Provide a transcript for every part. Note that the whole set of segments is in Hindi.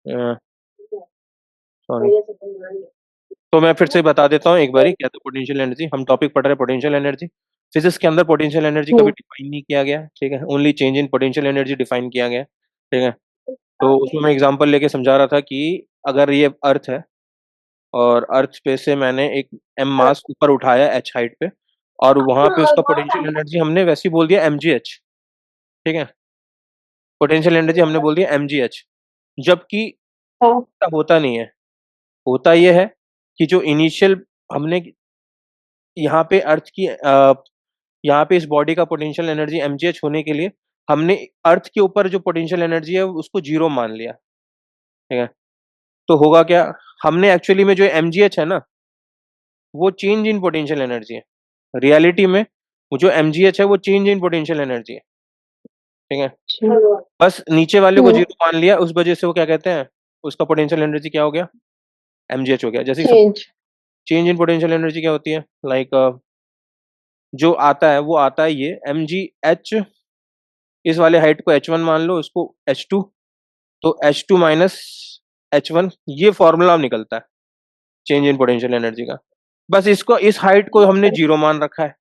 सॉरी। तो मैं फिर से बता देता हूँ एक बारी क्या था पोटेंशियल एनर्जी। हम टॉपिक पढ़ रहे हैं पोटेंशियल एनर्जी। फिजिक्स के अंदर पोटेंशियल एनर्जी कभी हम्म। डिफाइन नहीं किया गया, ठीक है। Only change in potential energy define किया गया, ठीक है। तो उसमें मैं एग्जांपल लेके समझा रहा था कि अगर ये अर्थ है और अर्थ पे से मैंने एक एम मास ऊपर उठाया एच हाइट पे, और वहां पे उसका पोटेंशियल एनर्जी हमने वैसे ही बोल दिया एम जी एच, ठीक है। पोटेंशियल एनर्जी हमने बोल दिया एम जी एच, जबकि हाँ। ऐसा होता नहीं है। होता यह है कि जो इनिशियल हमने यहाँ पे अर्थ की यहाँ पे इस बॉडी का पोटेंशियल एनर्जी एमजीएच होने के लिए हमने अर्थ के ऊपर जो पोटेंशियल एनर्जी है उसको जीरो मान लिया, ठीक है। तो होगा क्या, हमने एक्चुअली में जो एमजीएच है ना, वो चेंज इन पोटेंशियल एनर्जी है। रियलिटी में वो जो एमजीएच है वो चेंज इन पोटेंशियल एनर्जी है, ठीक है। अच्छा। बस नीचे वाले को हम्म। जीरो मान लिया, उस वजह से वो क्या कहते हैं, उसका पोटेंशियल एनर्जी क्या हो गया, एमजीएच हो गया। जैसे सब change. Change in potential energy क्या होती है, लाइक जो आता है वो आता है ये एम जी एच, इस वाले हाइट को एच वन मान लो, इसको एच टू, तो H two minus H one, ये फॉर्मूला निकलता है चेंज इन पोटेंशियल एनर्जी का। बस इसको इस हाइट को हमने जीरो मान रखा है,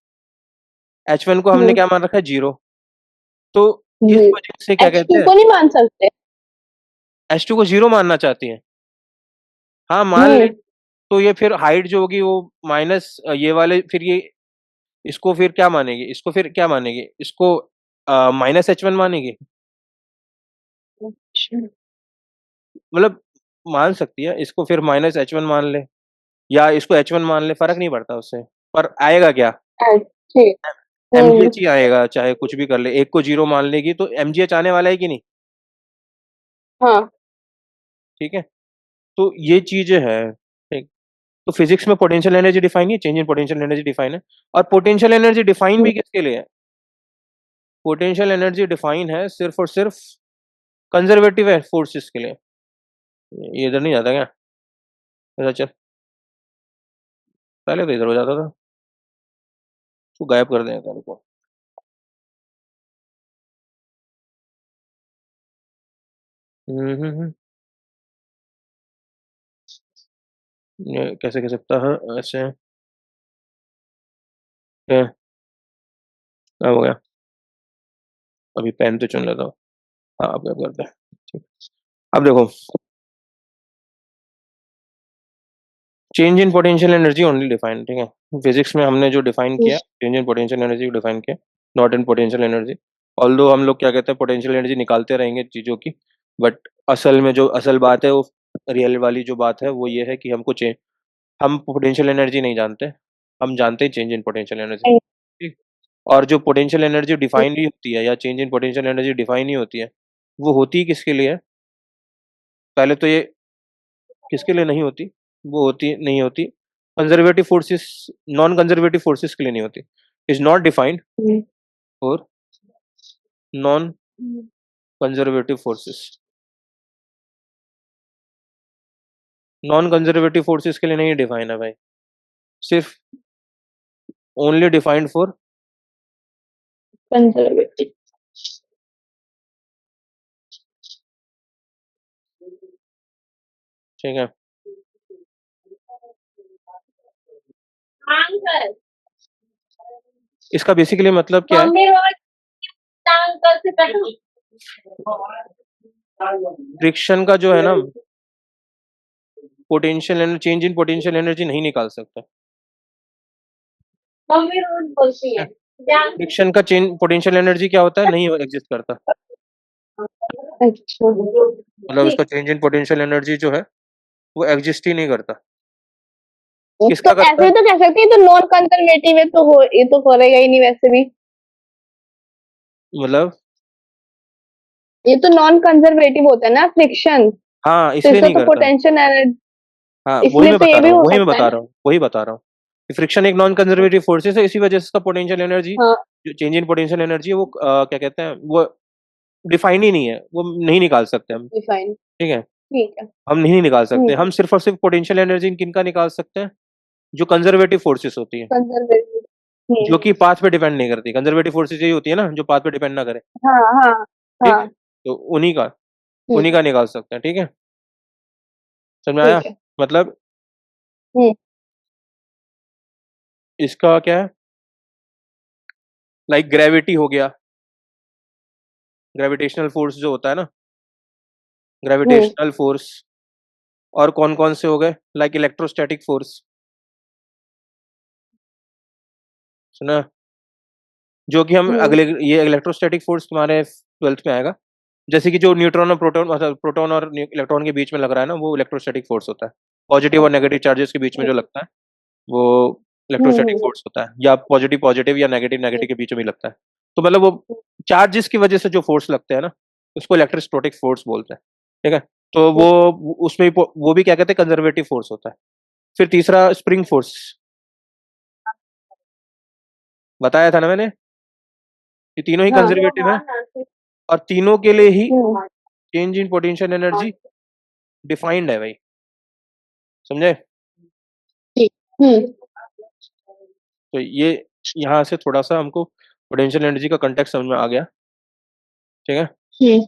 एच वन को हमने हम्म। क्या मान रखा है, जीरो। तो इस जी। वजह से क्या एच कहते टू हैं, को नहीं मान सकते? एच टू को जीरो मानना चाहती है, हाँ मान ले। हम्म। तो ये फिर हाइट जो होगी वो माइनस ये वाले, फिर ये इसको फिर क्या मानेगी, इसको फिर क्या मानेगी, इसको माइनस एच वन मानेगी। अच्छा। मतलब मान सकती है, इसको फिर माइनस एच वन मान ले या इसको एच वन मान ले, फर्क नहीं पड़ता उससे। पर आएगा क्या, ठीक। एमजीएच ही आएगा, चाहे कुछ भी कर ले। एक को जीरो मान लेगी तो एमजीएच आने वाला है कि नहीं, हाँ। ठीक है। तो ये चीजें है, ठीक। तो फिजिक्स में पोटेंशियल एनर्जी डिफाइन है, change in potential energy define है। और पोटेंशियल एनर्जी डिफाइन हम्म। भी किसके लिए है, पोटेंशियल एनर्जी डिफाइन है सिर्फ और सिर्फ कंजर्वेटिव है फोर्सेस के लिए। ये इधर नहीं जाता क्या, ऐसा चल, पहले तो इधर हो जाता था, तो गायब कर देगा तेरे को। ये कैसे कह सकता है ऐसे, क्या हो गया, अभी पेन तो चुन लेता हूँ। हाँ अब गायब करते हैं, ठीक। अब देखो, change in potential energy only define, ठीक है। फिजिक्स में हमने जो डिफाइन किया चेंज इन पोटेंशियल एनर्जी को डिफाइन किया, not in potential energy. Although हम लोग क्या कहते हैं, पोटेंशियल एनर्जी निकालते रहेंगे चीज़ों की, बट असल में जो असल बात है वो, रियल वाली जो बात है वो ये है कि हमको चेंज, हम पोटेंशियल एनर्जी नहीं जानते, हम जानते हैं चेंज इन पोटेंशियल एनर्जी, ठीक। और जो पोटेंशियल एनर्जी डिफाइन ही होती है या change in potential energy define ही होती है, वो होती ही किसके लिए है, पहले तो ये किसके लिए नहीं होती, वो होती नहीं होती conservative forces, non conservative forces के लिए नहीं होती। Is not defined for non conservative forces, non conservative forces के लिए नहीं डिफाइन है भाई, सिर्फ ओनली डिफाइंड फॉर, कंजर्वेटिव। ठीक है। इसका बेसिकली मतलब क्या है, मम्मी अंकल से पहले। फ्रिक्शन का जो है ना, potential energy, change in potential energy नहीं निकाल सकता, मम्मी रोज बोलती है। फ्रिक्शन का चेंज पोटेंशियल एनर्जी क्या होता है, नहीं एग्जिस्ट करता। अच्छा। मतलब उसका चेंज इन पोटेंशियल एनर्जी जो है वो एग्जिस्ट ही नहीं करता। तो किसका करता ऐसे है, तो कह सकते हैं, तो नॉन कंजर्वेटिव है तो हो, ये तो करेगा ही नहीं वैसे भी। मतलब ये तो नॉन कंजर्वेटिव होता है ना फ्रिक्शन। हाँ तो इसलिए इसका नहीं तो करता, पोटेंशियल एनर्जी, हाँ वही इसलिए मैं तो बता ये रहा भी हूँ, हो वही मैं सकता है बता ना। रहा हूँ, वही बता रहा हूँ कि फ्रिक्शन एक नॉन कंजर्वेटिव फोर्सेस है, इसी वजह से इसका पोटेंशियल एनर्जी, हाँ। जो चेंज इन पोटेंशियल एनर्जी है वो क्या कहते हैं, वो डिफाइन ही नहीं है, वो नहीं निकाल सकते हम, डिफाइन। ठीक है। ठीक है। हम नहीं निकाल सकते, हम्म। हम सिर्फ और सिर्फ पोटेंशियल एनर्जी किनका निकाल सकते हैं, जो कंजर्वेटिव फोर्सेस होती है, कंजर्वेटिव। जो कि पाथ पे डिपेंड नहीं करती। कंजर्वेटिव फोर्सेस यही होती है ना जो पाथ पे डिपेंड ना करे, हाँ हाँ ठीक है। हाँ। तो उन्हीं का हम्म। निकाल सकते हैं, ठीक है। समझ में आया? ठीक है। मतलब हम्म इसका क्या है, लाइक ग्रेविटी हो गया, ग्रेविटेशनल फोर्स जो होता है ना, हम्म ग्रेविटेशनल फोर्स। और कौन कौन से हो गए, लाइक इलेक्ट्रोस्टैटिक फोर्स, सुना? जो कि हम हम्म अगले, ये इलेक्ट्रोस्टैटिक फोर्स तुम्हारे 12th में आएगा। जैसे कि जो न्यूट्रॉन और प्रोटॉन, मतलब प्रोटॉन और इलेक्ट्रॉन के बीच में लग रहा है ना, वो इलेक्ट्रोस्टैटिक फोर्स होता है। पॉजिटिव और नेगेटिव चार्जेस के बीच में जो लगता है, वो इलेक्ट्रोस्टैटिक हम्म फोर्स होता है। या पॉजिटिव पॉजिटिव या नेगेटिव नेगेटिव के बीच में ही लगता है। तो मतलब वो चार्जेस की वजह से जो फोर्स लगते हैं ना, उसको इलेक्ट्रोस्टैटिक फोर्स बोलते हैं। ठीक है? तो वो उसमें वो भी क्या कहते हैं, कंजर्वेटिव फोर्स होता है। फिर तीसरा स्प्रिंग फोर्स, बताया था ना मैंने, ये तीनों ही हाँ कंजर्वेटिव है। और तीनों के लिए ही hmm change in potential energy defined है भाई। समझे? ठीक हम्म तो ये यहाँ से थोड़ा सा हमको पोटेंशियल एनर्जी का कंटेक्ट समझ में आ गया। ठीक है? हम्म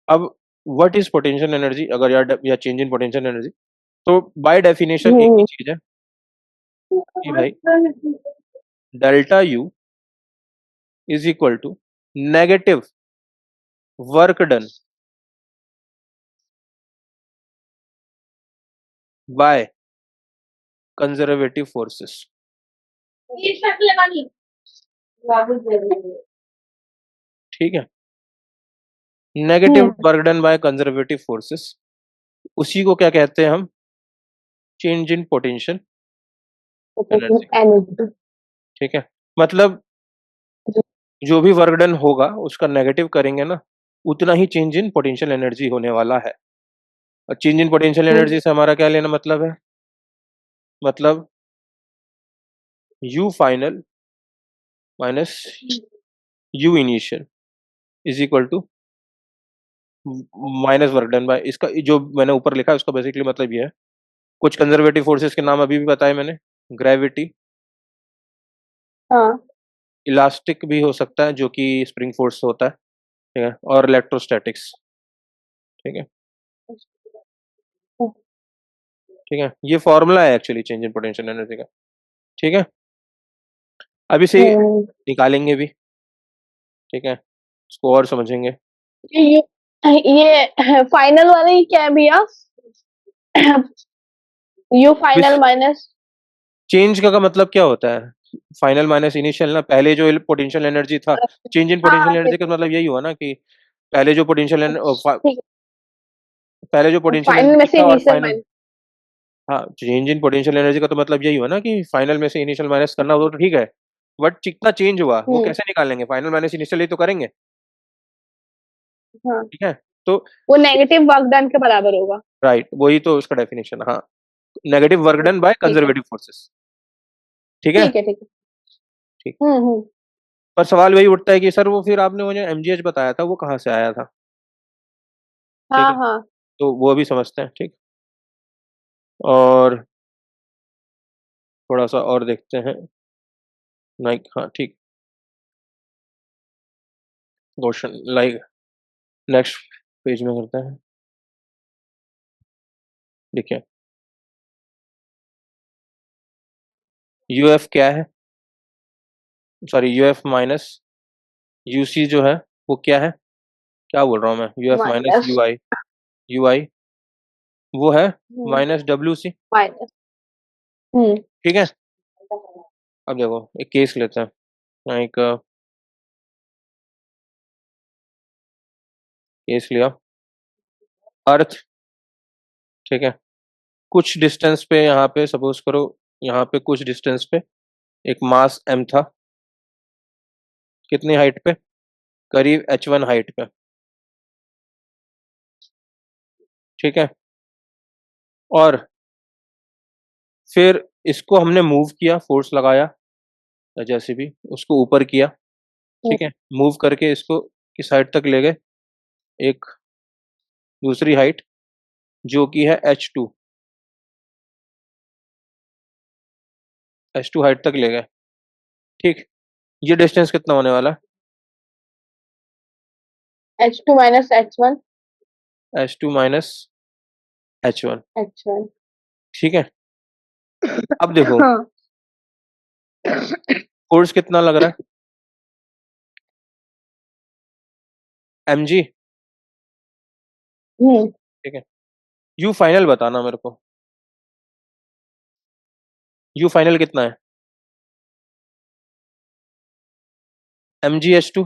अब व्हाट इज पोटेंशियल एनर्जी, अगर या चेंज इन पोटेंशियल एनर्जी, तो बाय डेफिनेशन एक ही हम्म चीज है कि भाई delta u is equal to negative work done by conservative forces. ठीक है? Negative hmm work done by conservative forces, उसी को क्या कहते हैं हम, change in potential energy. Energy ठीक है? मतलब जो भी वर्क डन होगा उसका नेगेटिव करेंगे ना, उतना ही चेंज इन पोटेंशियल एनर्जी होने वाला है। और चेंज इन पोटेंशियल एनर्जी से हमारा क्या लेना मतलब है, मतलब u final minus you initial is equal to minus work done by, इसका जो मैंने ऊपर लिखा है उसका बेसिकली मतलब ये है। कुछ कंजर्वेटिव फोर्सेस के नाम अभी भी बताए मैंने, ग्रेविटी, हाँ इलास्टिक भी हो सकता है जो कि स्प्रिंग फोर्स होता है। ठीक है? और इलेक्ट्रोस्टैटिक्स। ठीक है? ठीक है? ये फॉर्मूला है actually change in potential energy का। ठीक है? अभी से ही हम्म निकालेंगे भी। ठीक है? इसको और समझेंगे। ये ये फाइनल वाला ही क्या है भैया? यू फाइनल माइनस चेंज का मतलब क्या होता है, फाइनल माइनस इनिशियल ना, पहले जो पोटेंशियल एनर्जी था, चेंज इन पोटेंशियल हाँ एनर्जी का मतलब यही हुआ ना कि पहले जो पोटेंशियल, ठीक पहले जो है पोटेंशियल फाइनल में एनर्जी से था और इनिशियल फाइनल। माइनस हाँ, चेंज इन पोटेंशियल एनर्जी का तो मतलब यही हुआ ना कि फाइनल में से इनिशियल माइनस करना हो तो ठीक है, बट कितना चेंज हुआ वो हम्म कैसे निकालेंगे, फाइनल माइनस इनिशियल ही तो करेंगे। हाँ ठीक है? तो वो नेगेटिव वर्क डन के बराबर होगा। राइट, वही तो उसका डेफिनेशन। हाँ, नेगेटिव वर्क डन बाय ठीक है कंजर्वेटिव फोर्सेस। ठीक है? ठीक है ठीक है ठीक। हम्म। पर सवाल वही उठता है कि सर वो फिर आपने मुझे एमजीएच बताया था वो कहाँ से आया था। ठीक हाँ है? हाँ तो वो भी समझते हैं। ठीक। और थोड़ा सा और देखते हैं, लाइक, हाँ ठीक, क्वेश्चन लाइक नेक्स्ट पेज में करते हैं। देखिए, यूएफ क्या है, सॉरी यूएफ माइनस यूसी जो है वो क्या है, क्या बोल रहा हूँ मैं, UF minus minus UI, UI वो है माइनस डब्ल्यू सी। माइनस हम्म ठीक है? अब देखो एक केस लेते हैं, एक केस लिया, अर्थ। ठीक है? कुछ डिस्टेंस पे, यहाँ पे सपोज करो, यहाँ पे कुछ डिस्टेंस पे एक मास एम था, कितनी हाइट पे, करीब h1 हाइट पे। ठीक है? और फिर इसको हमने मूव किया, फोर्स लगाया या जैसे भी उसको ऊपर किया। ठीक है? मूव करके इसको किस हाइट तक ले गए, एक दूसरी हाइट जो कि है h2, h2 हाइट तक ले गए। ठीक? ये डिस्टेंस कितना होने वाला H2 माइनस H1 है, h2 माइनस H1। H1। ठीक है, अब देखो हाँ। फोर्स कितना लग रहा है, mg। हम्म। ठीक है, यू फाइनल बताना मेरे को, यू फाइनल कितना है, mgh2।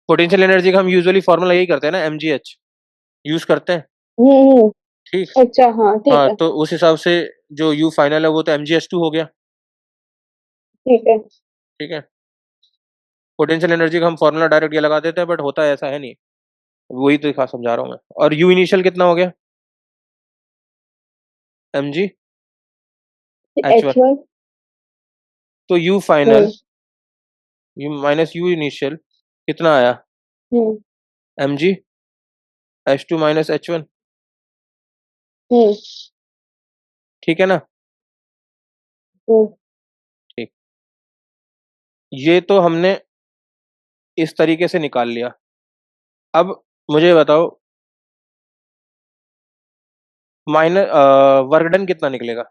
पोटेंशियल एनर्जी का हम यूजुअली फॉर्मूला यही करते हैं ना, mgh यूज करते हैं। हम्म। ठीक। अच्छा, हाँ ठीक हाँ, है। तो उस हिसाब से जो यू फाइनल है वो तो mgh2 हो गया। ठीक है। ठीक है, पोटेंशियल एनर्जी का हम फॉर्मूला डायरेक्ट ये लगा देते हैं, बट होता ऐसा है नहीं, वही तो दिखा समझा रहा हूँ मैं। और यू इनिशियल कितना हो गया, mgh1। H1। तो you final, hmm. You minus you initial कितना आया, हम्म। mgh2 - h1। हम्म। ठीक है ना। हम्म। ठीक, ये तो हमने इस तरीके से निकाल लिया। अब मुझे बताओ माइनस वर्क डन कितना निकलेगा,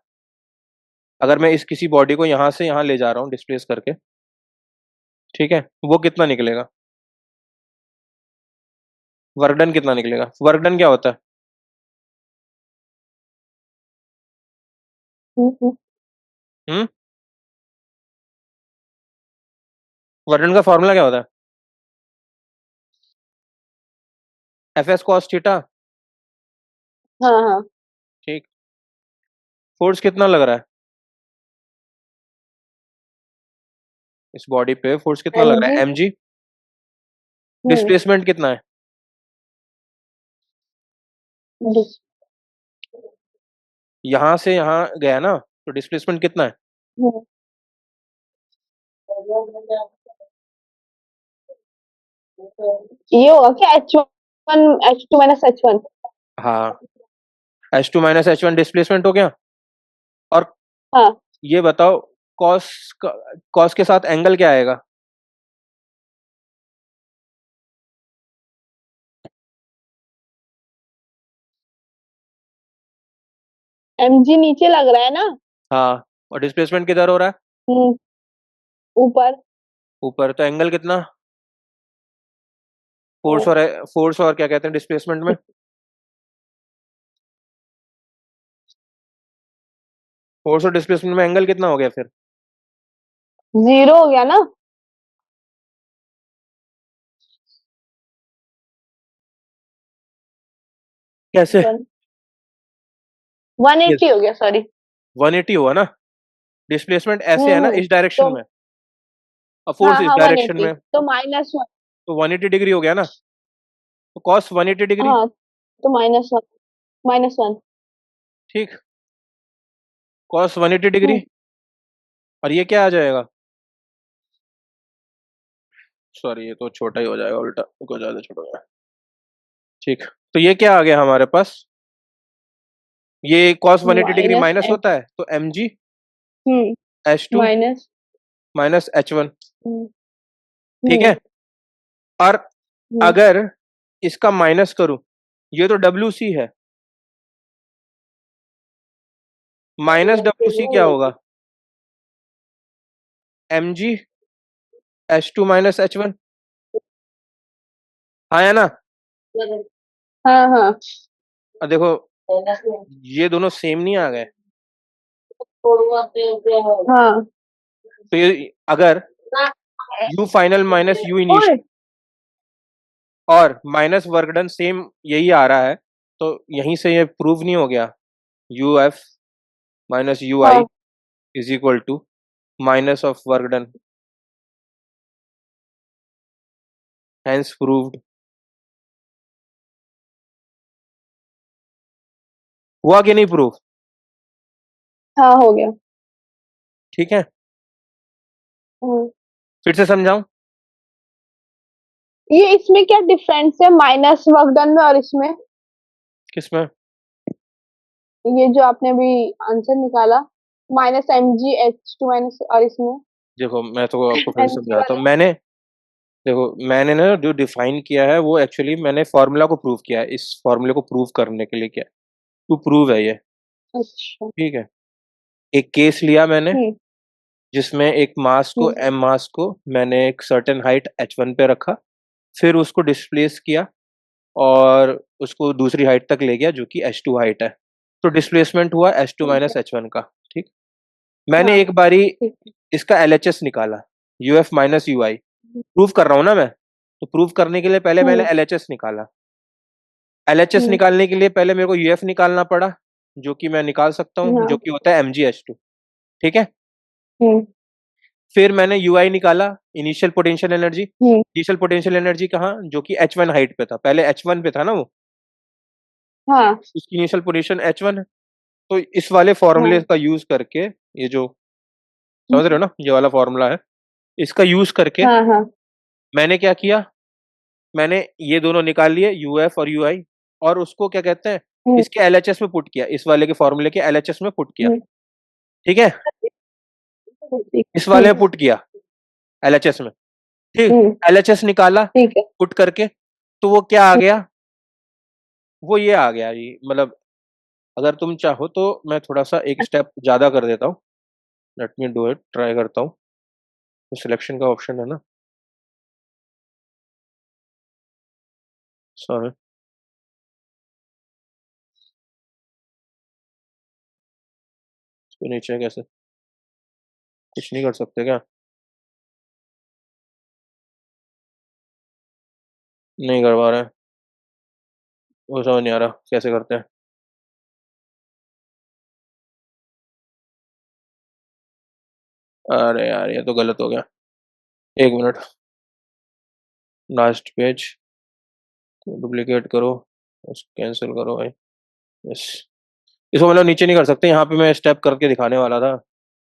अगर मैं इस किसी बॉडी को यहाँ से यहाँ ले जा रहा हूँ डिस्प्लेस करके। ठीक है, वो कितना निकलेगा, वर्क डन कितना निकलेगा, वर्क डन क्या होता है, हम्म। हम्म, वर्क डन का फॉर्मूला क्या होता है, एफ एस कॉस थीटा। हाँ हाँ। ठीक, फोर्स कितना लग रहा है, इस बॉडी पे फोर्स कितना लग रहा mg। है, mg। हम्म। डिस्प्लेसमेंट कितना है, डिस- यहाँ से यहाँ गया ना, तो डिस्प्लेसमेंट कितना है, हम्म। ये होगा क्या, H1 H2 माइनस H1। हाँ, h2 - h1 डिस्प्लेसमेंट हो गया। और हाँ। ये बताओ कॉस, कॉस के साथ एंगल क्या आएगा, mg नीचे लग रहा है ना। हाँ, और डिस्प्लेसमेंट किधर हो रहा है, हम्म। ऊपर। ऊपर, तो एंगल कितना, फोर्स और क्या कहते हैं डिस्प्लेसमेंट में, फोर्स और डिस्प्लेसमेंट में एंगल कितना हो गया फिर, 0 हो गया ना। कैसे, 180 हो गया, सॉरी। 180 हुआ ना, डिस्प्लेसमेंट ऐसे है ना हम्म। इस डायरेक्शन तो में, और फोर्स हाँ इस हाँ, डायरेक्शन 180 में, तो -1। तो 180 डिग्री हो गया ना, तो कॉस 180 डिग्री। हाँ, तो -1। -1। ठीक, कॉस 180 डिग्री, और ये क्या आ जाएगा, सॉरी ये तो छोटा ही हो जाएगा, उल्टा को ज्यादा छोटा हो जाएगा। ठीक, तो ये क्या आ गया हमारे पास, ये cos 180 degree minus minus H. होता है, तो mg h2 माइनस। -h1। हम्म। ठीक है, और हम्म। अगर इसका माइनस करूं, ये तो WC है, माइनस WC क्या होगा, mg h2 - h1। हाँ है ना। हाँ हाँ। और देखो ये दोनों सेम नहीं आ गए, हाँ। तो ये अगर u फाइनल माइनस u ओए। इनिशियल और माइनस वर्क डन सेम यही आ रहा है, तो यहीं से ये प्रूव नहीं हो गया, uf - ui हाँ। Is equal to minus of work done, hence proved. हुआ कि नहीं प्रूव, हाँ, हो गया। ठीक है, हम्म। फिर से समझाऊं, ये इसमें क्या डिफरेंस है माइनस वर्क डन में और इसमें? किसमें, ये जो आपने अभी आंसर निकाला, -mg H2 माइनस, और इसमें देखो मैं तो आपको फिर से mg समझाता हूँ वाला। मैंने, देखो मैंने ना जो डिफाइन किया है वो एक्चुअली मैंने फॉर्मूला को प्रूव किया है, इस फॉर्मूले को प्रूव करने के लिए किया है, टू प्रूव है ये। अच्छा। ठीक है, एक केस लिया मैंने हम्म। जिसमें एक मास को, हम्म। एम मास को मैंने एक सर्टेन हाइट h1 पे रखा, फिर उसको डिस्प्लेस किया और उसको दूसरी हाइट तक ले गया जो कि h2 हाइट है। तो डिस्प्लेसमेंट हुआ h2 ठीक माइनस है। h1 का। ठीक, मैंने हाँ। एक बारी ठीक है। इसका LHS निकाला, UF माइनस UI। प्रूव कर रहा हूँ ना मैं, तो प्रूव करने के लिए पहले मैंने हम्म। LHS निकाला। LHS हम्म। निकालने के लिए पहले मेरे को UF निकालना पड़ा, जो कि मैं निकाल सकता हूँ, जो हाँ। कि होता है MgH2। ठीक है, हम्म। फिर मैंने यूआई निकाला, इनिशियल पोटेंशियल एनर्जी। हम्म। इनिशियल पोटेंशियल एनर्जी कहाँ, जो कि H1 हाइट पे था, पहले H1 पे था ना वो, हाँ। उसकी इनिशियल पोजीशन H1 है। तो इस वाले फॉर्मूले हाँ। का यूज करके, ये जो समझ रहे हम्म। हो ना, ये वाला फॉर्मूला है, इसका यूज करके हाँ। हाँ। मैंने क्या किया, मैंने ये दोनों निकाल लिए, यूएफ और यूआई, और उसको क्या कहते हैं, हम्म। इसके एलएचएस में पुट किया, इस वाले के फॉर्मूले के एलएचएस में पुट किया। हम्म। ठीक है, ठीक। इस वाले में पुट किया एलएचएस में। ठीक, हम्म। एलएचएस निकाला ठीक है। पुट करके, तो वो क्या आ गया, वो ये आ गया जी, मतलब अगर तुम चाहो तो मैं थोड़ा-सा एक स्टेप ज़्यादा कर देता हूँ। Let me do it, try करता हूँ। सिलेक्शन का ऑप्शन है ना, सॉरी, इसको नीचे कैसे, कुछ नहीं कर सकते क्या? नहीं कर पा रहे हैं, वो समझ नहीं आ रहा कैसे करते हैं। अरे यार, ये तो गलत हो गया। 1 मिनट, लास्ट पेज डुप्लिकेट करो, इसको कैंसल करो भाई। यस, इसको मतलब नीचे नहीं कर सकते, यहाँ पे मैं स्टेप करके दिखाने वाला था।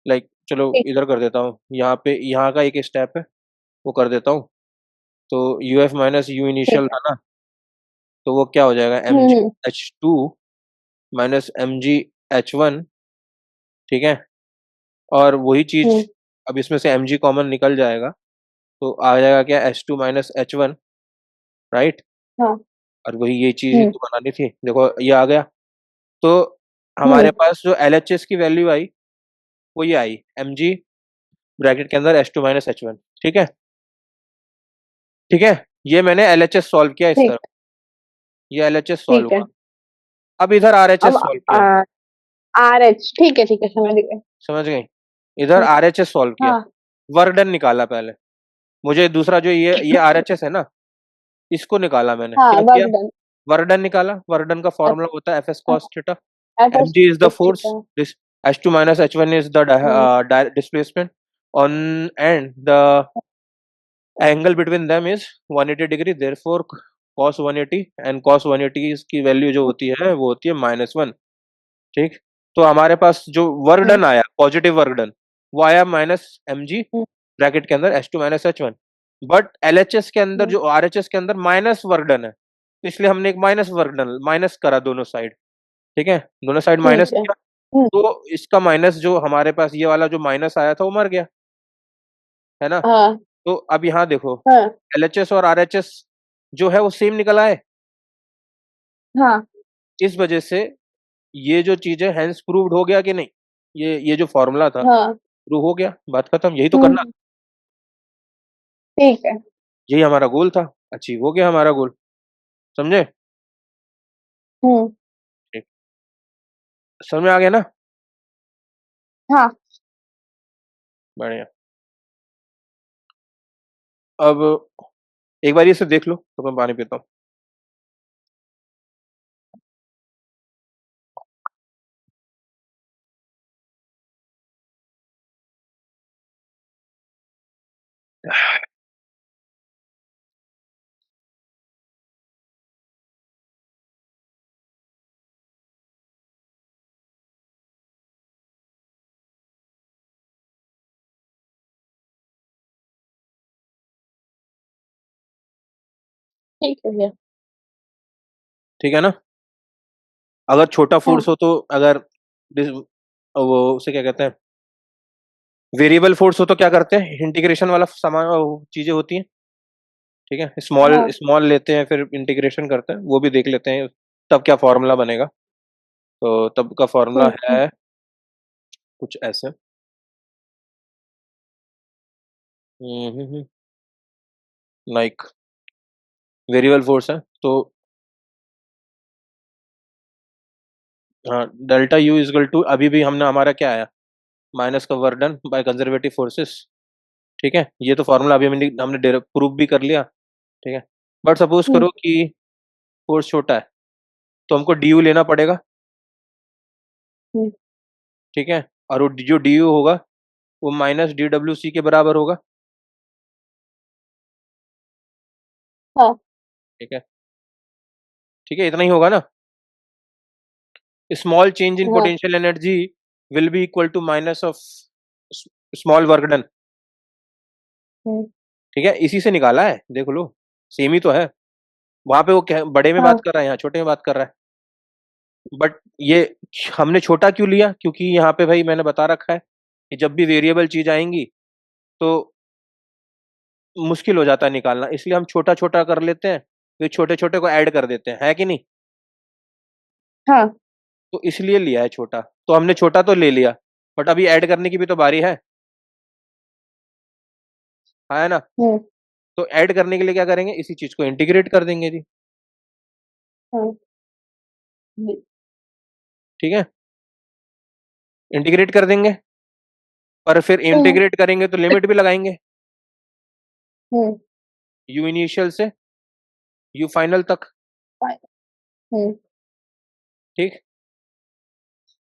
लाइक चलो ठीक। इधर कर देता हूँ, यहाँ पे यहाँ का एक स्टेप है, वो कर देता हूँ। तो यूएफ माइनस यू ठीक इनिशियल है। था ना, तो वो क्या हो जाएगा, M G hmm. H two minus mgh1। ठीक है, और वही चीज, हम्म। अब इसमें से mg कॉमन निकल जाएगा, तो आ जाएगा क्या, h2 माइनस h1, राइट। हाँ। और वही ये चीज ही हम्म। तो बनानी थी, देखो ये आ गया। तो हमारे हम्म। पास जो LHS की वैल्यू आई, वो ये आई, mg ब्रैकेट के अंदर h2 माइनस h1। ठीक है, ठीक है, ये मैंने LHS सॉल्व किया इस ठीक तरफ, है। ये LHS सॉल्व ठीक है। हुआ। अब इधर अब RHS सॉल्व किया, RH ठीक है समझ गए। समझ गई, इधर हम्म। RHS सॉल्व किया, हाँ। वर्क डन निकाला पहले। मुझे दूसरा जो ये RHS है ना, इसको निकाला मैंने, हाँ क्या वर्क किया, डन। वर्क डन निकाला। वर्क डन का फॉर्मूला होता है एफ एस हाँ। Cos theta. FS mg is the force, ठीक है। This h2 minus h1 is the hmm. displacement on, and the angle between them is 180 degree, therefore cos 180, and cos 180 की वैल्यू जो होती है वो होती है -1। ठीक, तो हमारे पास जो वर्क हम्म। डन आया, पॉजिटिव वर्क डन, वो आया माइनस mg हम्म। ब्रैकेट के अंदर h2 minus h1। But LHS के अंदर, हम्म। जो RHS के अंदर माइनस वर्क डन है, तो इसलिए हमने एक माइनस वर्क डन माइनस करा दोनों साइड। ठीक है, दोनों साइड माइनस ठीक है। किया, तो इसका माइनस जो हमारे पास ये वाला जो माइनस आया था वो मर गया, है ना। हाँ। तो अब यहाँ देखो, हाँ। LHS और RHS जो है वो सेम निकल आए। हाँ। इस वजह से ये जो चीज है हैंस प्रूव्ड हो गया कि नहीं, ये जो फॉर्मूला था हाँ। प्रूव हो गया, बात खत्म, यही तो करना, हम्म। ठीक है। यही हमारा गोल था, अचीव हो गया हमारा गोल, समझे। हम्म। ठीक, समझ में आ गया ना, हाँ। बढ़िया। अब एक बार इसे देख लो तो मैं पानी पीता हूँ। ठीक है भैया। ठीक है ना, अगर छोटा हाँ। फोर्स हो तो, अगर वो उसे क्या कहते हैं, वेरिएबल फोर्स हो तो क्या करते हैं, इंटीग्रेशन वाला सामान, वो चीजें होती हैं, ठीक है, स्मॉल हाँ स्मॉल लेते हैं फिर इंटीग्रेशन करते हैं, वो भी देख लेते हैं तब क्या फॉर्मूला बनेगा। तो तब का फॉर्मूला ठीक है। है कुछ ऐसे। लाइक वेरिएबल फोर्स है तो हाँ, डेल्टा यू इजगल टू, अभी भी हमने हमारा क्या आया, माइनस का work done by conservative forces. ठीक है, ये तो फॉर्मूला अभी हमने प्रूव भी कर लिया। ठीक है, बट सपोज हम्म, करो कि फोर्स छोटा है तो हमको डी यू लेना पड़ेगा। हम्म, ठीक है, और वो जो डी यू होगा वो माइनस डी डब्ल्यू सी के बराबर होगा। हाँ ठीक है, ठीक है, इतना ही होगा ना। स्मॉल चेंज इन हाँ। Potential energy will be equal to minus of small work done. Hmm, ठीक है, इसी से निकाला है, देख लो, सेम ही तो है। वहां पे वो बड़े में बात हाँ कर रहा है, यहाँ छोटे में बात कर रहा है। बट ये हमने छोटा क्यों लिया, क्योंकि यहाँ पे भाई मैंने बता रखा है कि जब भी वेरिएबल चीज आएंगी तो मुश्किल हो जाता है निकालना, इसलिए हम छोटा छोटा कर लेते हैं, फिर छोटे छोटे को ऐड कर देते हैं, है कि नहीं। हाँ। तो इसलिए लिया है छोटा, तो हमने छोटा तो ले लिया, बट अभी ऐड करने की भी तो बारी है। हाँ, है ना। हम्म, तो ऐड करने के लिए क्या करेंगे, इसी चीज को इंटीग्रेट कर देंगे जी। हाँ ठीक है, इंटीग्रेट कर देंगे, पर फिर हम्म, इंटीग्रेट करेंगे तो लिमिट भी लगाएंगे, हम्म, यू इनिशियल से यू फाइनल तक। fine, हम्म, ठीक,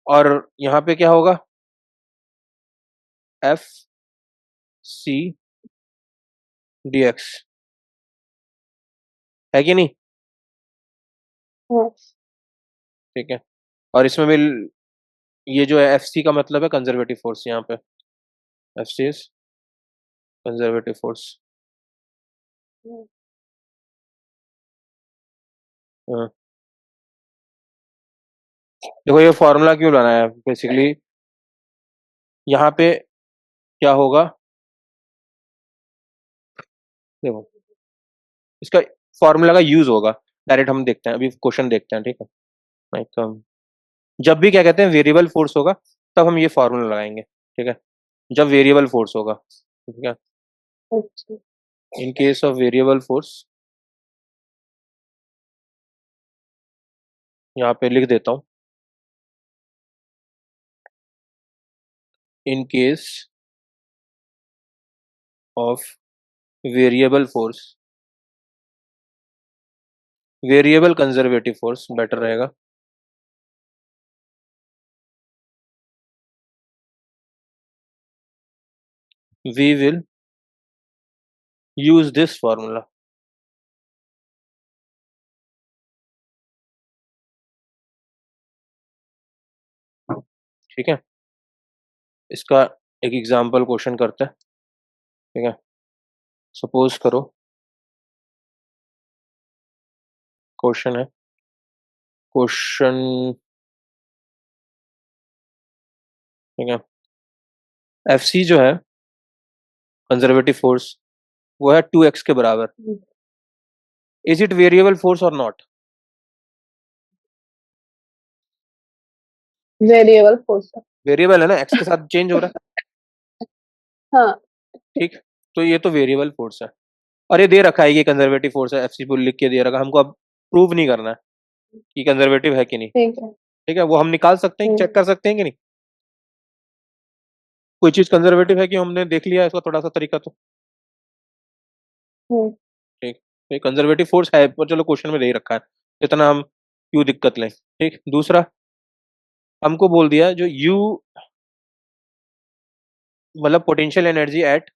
और यहाँ पे क्या होगा, एफ सी डी एक्स, है कि नहीं। हाँ ठीक है, और इसमें भी ये जो है एफ सी का मतलब है कंजर्वेटिव फोर्स, यहाँ पे F C is conservative force. Hmm, देखो ये फॉर्मूला क्यों बनाया है बेसिकली, यहाँ पे क्या होगा, देखो इसका फॉर्मूला का यूज होगा, डायरेक्ट हम देखते हैं, अभी क्वेश्चन देखते हैं। ठीक है, लाइक जब भी क्या कहते हैं वेरिएबल फोर्स होगा तब हम ये फॉर्मूला लगाएंगे। ठीक है, जब वेरिएबल फोर्स होगा, ठीक है, अच्छा, in case of variable force, यहाँ पे लिख देता हूँ, in case of variable force, variable conservative force better रहेगा, we will use this formula. ठीक है, इसका एक एग्जाम्पल क्वेश्चन करते हैं। ठीक है, सपोज करो क्वेश्चन है, क्वेश्चन, ठीक है, एफ सी जो है कंजर्वेटिव फोर्स वो है 2x के बराबर, इज इट वेरिएबल फोर्स और नॉट। Variable force. वेरिएबल है ना, x के साथ चेंज हो रहा है। हाँ ठीक, तो ये तो वेरिएबल फोर्स है, और ये दे रखा है, ये कंजर्वेटिव फोर्स है, एफ सी लिख के दे रखा है, हमको अब प्रूव नहीं करना है कि कंजर्वेटिव है कि नहीं। ठीक है। ठीक है, वो हम निकाल सकते हैं, हम्म, चेक कर सकते हैं कि नहीं कोई चीज कंजर्वेटिव है कि हमने देख लिया है इसका थोड़ा सा तरीका तो। हम्म, ठीक, तो कंजर्वेटिव फोर्स है, पर चलो क्वेश्चन में दे ही रखा है, इतना हम क्यों दिक्कत लें। ठीक, दूसरा हमको बोल दिया जो यू मतलब potential energy at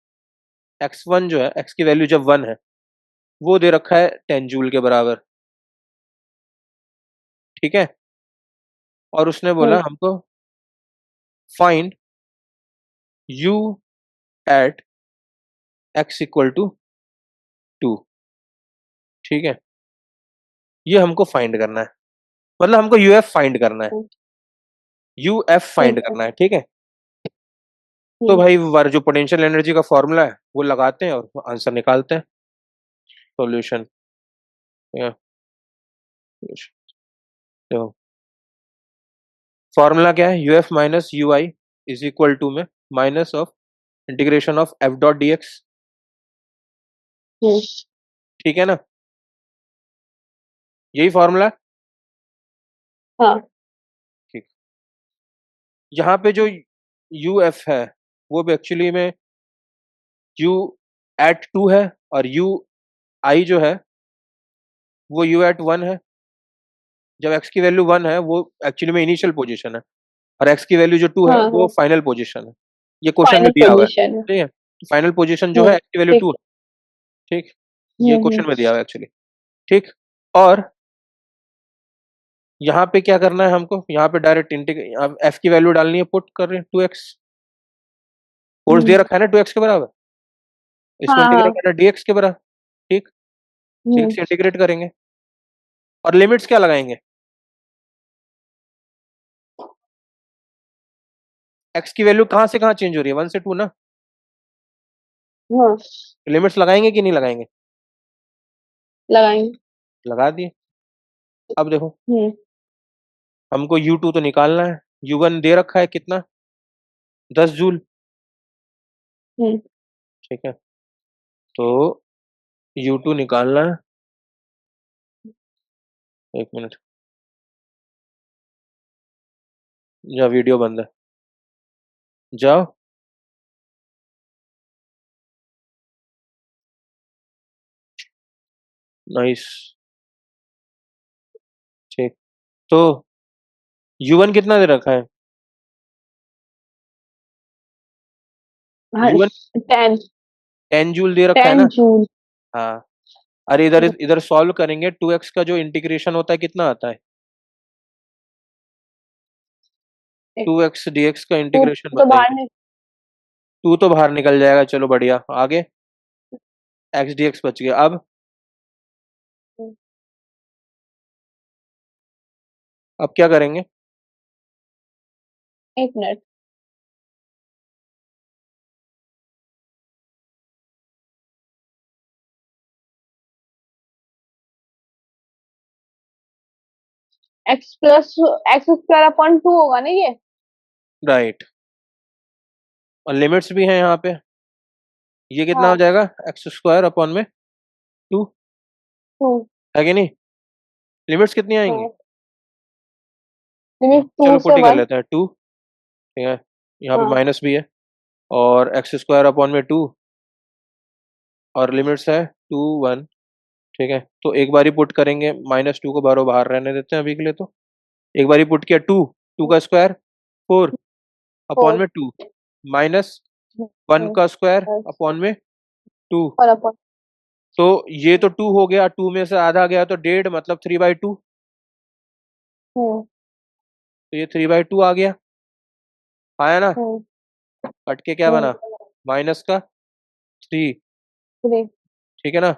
x one जो है, एक्स की वैल्यू जब 1 है, वो दे रखा है 10 जूल के बराबर। ठीक है, और उसने बोला हम्म, हमको find u at x equal to 2। ठीक है, ये हमको फाइंड करना है, मतलब हमको यू एफ फाइंड करना है, हम्म, यू एफ फाइंड ठीक है। करना है। ठीक है, तो हम्म, भाई जो पोटेंशियल एनर्जी का फॉर्मूला है वो लगाते हैं और आंसर निकालते हैं। सॉल्यूशन। तो फॉर्मूला क्या है, U F minus U I is equal to में minus of integration of F dot D X. Hmm, ठीक है ना, यही फॉर्मूला। हाँ ठीक, यहाँ पे जो यू एफ है वो भी एक्चुअली में यू एट टू है, और यू आई जो है वो यू एट वन है। जब एक्स की वैल्यू वन है वो एक्चुअली में इनिशियल पोजीशन है, और एक्स की वैल्यू जो टू है हाँ वो हाँ, फाइनल पोजीशन है। ये क्वेश्चन में फाइनल दिया हुआ है। पोजीशन है। ठीक है, फाइनल पोजीशन जो है एक्स की वैल्यू ठीक। टू है। ठीक, ये हम्म। क्वेश्चन में दिया हुआ है एक्चुअली। ठीक, और यहाँ पे क्या करना है हमको, यहाँ पे डायरेक्ट इंटीग्रेट एफ की वैल्यू डालनी है, पुट कर रहे हैं टू एक्स, फोर्स दे हम्म, रखा है ना टू एक्स के बराबर, इसको हाँ इंटीग्रेट हाँ। करना है डी एक्स के बराबर। ठीक, डी हम्म, एक्स इंटीग्रेट करेंगे, और लिमिट्स क्या लगाएंगे, एक्स की वैल्यू कहाँ से कहाँ चेंज हो रही है, वन से टू ना, हाँ लिमिट्स लगाएंगे कि नहीं लगाएंगे, लगाएंगे। लगा दिए। अब देखो, हम्म। हमको यू टू तो निकालना है, यू वन दे रखा है कितना, 10 जूल। हम्म। ठीक है, तो यू टू निकालना है, एक मिनट, या वीडियो बंद है, जाओ। नाइस। ठीक, तो यू वन कितना दे रखा है, हाँ, यू वन 10। 10 जूल दे रखा है 10 ना। जून। हाँ, अरे इधर हम्म, इधर सॉल्व करेंगे, टू एक्स का जो इंटीग्रेशन होता है कितना आता है, एक टू एक्स डी एक्स का टू इंटीग्रेशन तो बाहर बताइए। नहीं। टू तो बाहर निकल जाएगा, चलो बढ़िया, आगे एक्स डी एक्स बच गया। अब क्या करेंगे, एक minute. X plus x square upon 2 होगा ना ये। राइट, और लिमिट्स भी हैं यहाँ पे, ये कितना हो हाँ, जाएगा, एक्स स्क्वायर अपॉन में टू, 2। है कि नहीं, लिमिट्स कितनी आएंगी, हाँ, लिमिट 2 चलो से पुट ही कर 1। लेते हैं टू। ठीक है, यहाँ पे हाँ। माइनस भी है, और एक्स स्क्वायर अपॉन में टू, और लिमिट्स है टू वन। ठीक है, तो एक बार ही पुट करेंगे, माइनस टू को बाहर बाहर रहने देते हैं अभी के लिए, तो एक बार ही पुट किया, टू, टू का स्क्वायर फोर अपॉन 4 में टू, माइनस वन का स्क्वायर अपॉन में टू। और अपॉन। तो ये तो टू हो गया, टू में से आधा गया तो डेढ़, मतलब 3/2। हम्म। तो ये 3/2 आ गया, आया ना, हम्म। कट के क्या हम्म। बना, माइनस का थ्री। 3। ठीक है ना,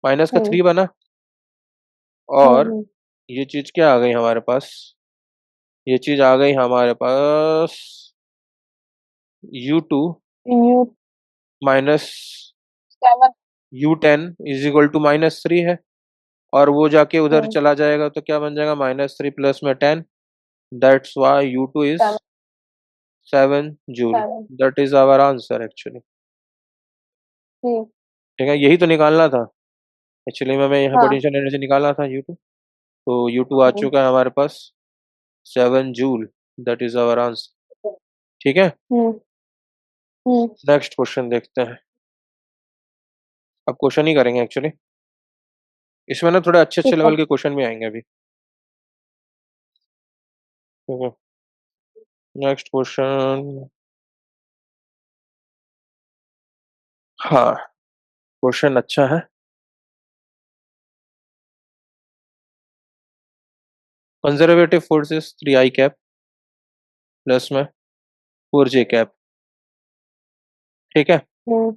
माइनस का हम्म। थ्री बना, और हम्म। ये चीज क्या आ गई हमारे पास, ये चीज आ गई हमारे पास, U two U minus 7। U ten is equal to minus three है, और वो जाके उधर हम्म। चला जाएगा तो क्या बन जाएगा, माइनस थ्री प्लस में 10, that's why U two is 7। 7 joule. 7। That is our answer actually. Hmm. ठीक है, यही तो निकालना था एक्चुअली में, हमें यहाँ हाँ। पोटेंशियल एनर्जी निकालना था यू टू, तो यू टू आ हम्म। चुका है हमारे पास 7 joule, that is our answer. ठीक है, हम्म। हम्म। नेक्स्ट क्वेश्चन देखते हैं। अब क्वेश्चन ही करेंगे एक्चुअली, इसमें ना थोड़े अच्छे अच्छे ठीक है। लेवल के क्वेश्चन भी आएंगे अभी। ठीक है, नेक्स्ट क्वेश्चन, हाँ, क्वेश्चन अच्छा है। Conservative force is 3i cap plus में 4j कैप। ठीक है, हम्म।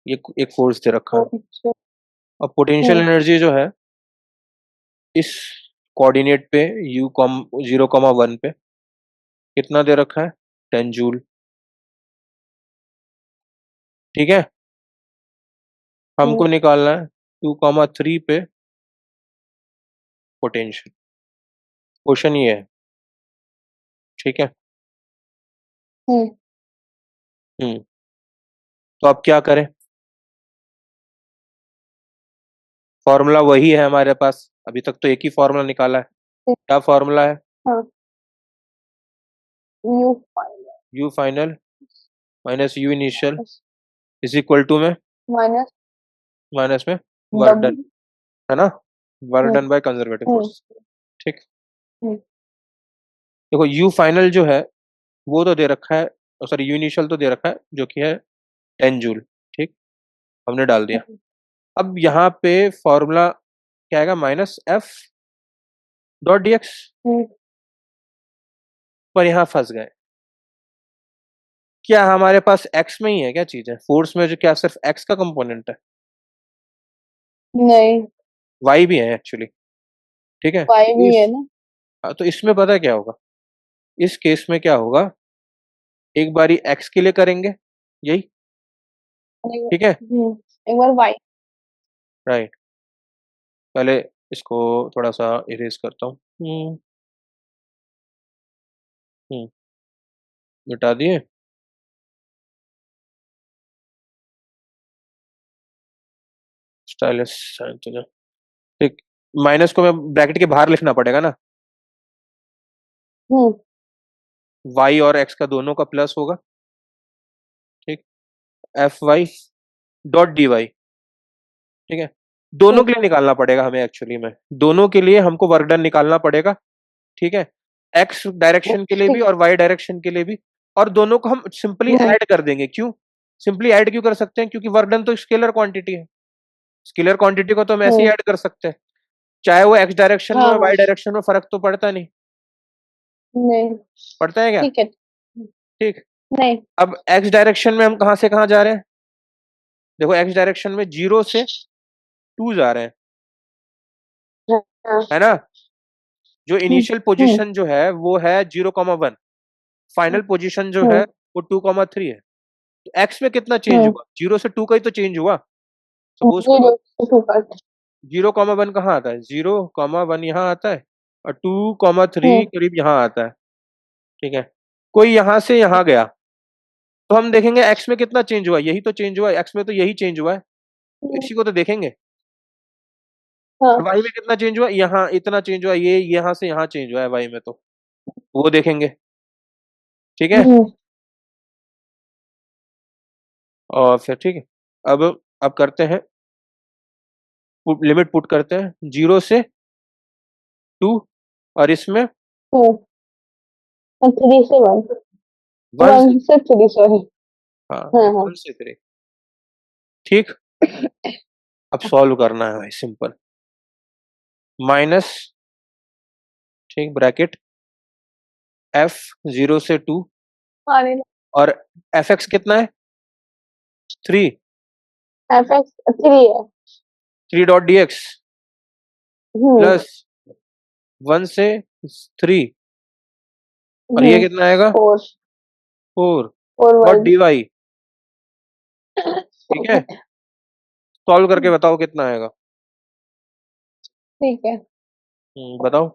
ये एक फोर्स दे रखा है। अच्छा। अब पोटेंशियल हम्म। एनर्जी जो है इस कोऑर्डिनेट पे यू कॉम 0,1 पे कितना दे रखा है, 10 जूल। ठीक है, हमको निकालना है 2,3 पे पोटेंशियल। क्वेश्चन ये है, ठीक है। हम्म हम्म तो अब क्या करें? फॉर्मूला वही है हमारे पास, अभी तक तो एक ही फॉर्मूला निकाला है। क्या फॉर्मूला है? हाँ, u final u final minus you initial is equal to में माइनस माइनस में वर्क डन, डब्ल्यू। है ना? Work hmm done by conservative hmm force. ठीक। हम्म देखो यू फाइनल जो है वो तो दे रखा है, सॉरी यू इनिशियल तो दे रखा है जो कि है 10 जूल। ठीक, हमने डाल दिया। हम्म अब यहाँ पे फॉर्मूला क्या आएगा? Minus F dot D X. Hmm, पर यहाँ फंस गए। क्या हमारे पास एक्स में ही है क्या चीज है फोर्स में, जो क्या सिर्फ एक्स का कंपोनेंट है? नहीं, वाई भी है एक्चुअली। ठीक है, वाई भी है इस ना। हाँ, तो इसमें पता है क्या होगा? इस केस में क्या होगा, एक बारी एक्स के लिए करेंगे यही। ठीक है, एक बार वाई। राइट। पहले इसको थोड़ा सा इरेज करता हूँ। हम्म, मिटा दिए। स्टाइलिश। ठीक, माइनस को मैं ब्रैकेट के बाहर लिखना पड़ेगा ना। हम्म वाई और एक्स का दोनों का प्लस होगा। ठीक, f y dot d y. ठीक है, दोनों के ठीक लिए है। निकालना पड़ेगा हमें एक्चुअली में, दोनों के लिए हमको वर्क डन निकालना पड़ेगा। ठीक है, एक्स डायरेक्शन के लिए भी ठीक। और वाई डायरेक्शन के लिए भी। और दोनों को हम सिंपली हम्म ऐड कर देंगे। क्यों सिंपली ऐड क्यों कर सकते हैं? क्योंकि वर्क डन तो स्केलर क्वांटिटी है। स्केलर क्वांटिटी को तो हम ऐसे ही हम्म ऐड कर सकते हैं, चाहे वो एक्स डायरेक्शन में हाँ और हाँ। वाई डायरेक्शन में, फर्क तो पड़ता नहीं। नहीं। पड़ता है क्या? ठीक है। ठीक। नहीं। अब एक्स डायरेक्शन में हम कहाँ से कहाँ जा रहे हैं? देखो एक्स डायरेक्शन में 0 से 2 जा रहे हैं, हाँ। है ना? जो हम्म इनिशियल हम्म पोजीशन जो है वो है 0,1। फाइनल पोजीशन जो है हम्म वो 2,3 है। तो एक्स में कितना चेंज हम्म हुआ? 0 से 2 का ही तो चेंज हुआ। सपोज करो, 0 से 2 0,1 कहाँ आता है? 0,1 यहाँ आता है, और 2,3 हम्म करीब यहाँ आता है। ठीक है, कोई यहाँ से यहाँ गया, तो हम देखेंगे एक्स में कितना चेंज हुआ। यही तो चेंज हुआ है, एक्स में तो यही चेंज हुआ है, तो हम्म, इसी को तो देखेंगे। और हाँ। वाई में कितना चेंज हुआ? यहाँ इतना चेंज हुआ, ये यहाँ से यहाँ चेंज हुआ है वाई में, तो वो देखेंगे। ठीक है, हम्म और फिर ठीक है, अब करते हैं, लिमिट पुट करते हैं 0 से 2, और इसमें हम्म 3 से 1। 1 से, 1 से 3, सॉरी। हाँ हाँ हाँ। 1 से 3। ठीक, अब सॉल्व करना है भाई, सिंपल। माइनस, ठीक, ब्रैकेट एफ 0 से 2, अरे, और एफ एक्स कितना है? 3। FX 3 है। 3 डॉट डी एक्स हम्म प्लस 1 से 3, और ये हम्म कितना आएगा? 4 4 4 डॉट वर्ड। D y. ठीक है, सॉल्व करके बताओ कितना आएगा। ठीक है। बताओ।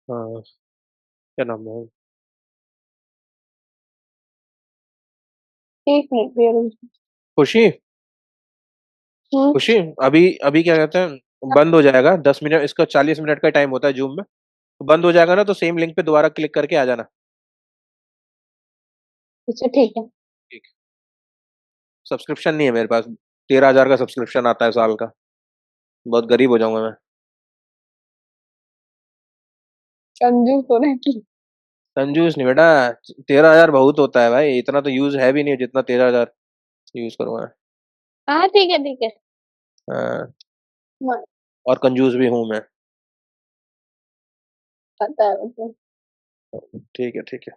हाँ, क्या नाम है? 1 मिनट भी रुक। खुशी। हम्म खुशी, अभी अभी क्या कहते हैं, बंद हो जाएगा 10 मिनट, इसका 40 मिनट का टाइम होता है जूम में, तो बंद हो जाएगा ना, तो सेम लिंक पे दोबारा क्लिक करके आ जाना। अच्छा ठीक है। ठीक, सब्सक्रिप्शन नहीं है मेरे पास, 13,000 का सब्सक्रिप्शन आता है साल का, बहुत गरीब हो जाऊंगा मैं। कंजूस हो रहे हैं। कंजूस नहीं बेटा, 13,000 बहुत होता है भाई, इतना तो यूज है भी नहीं जितना 13,000 यूज करूंगा। हाँ ठीक है ठीक है। हाँ, हाँ, और कंजूस भी हूं मैं। पता है मुझे। ठीक है, ठीक है।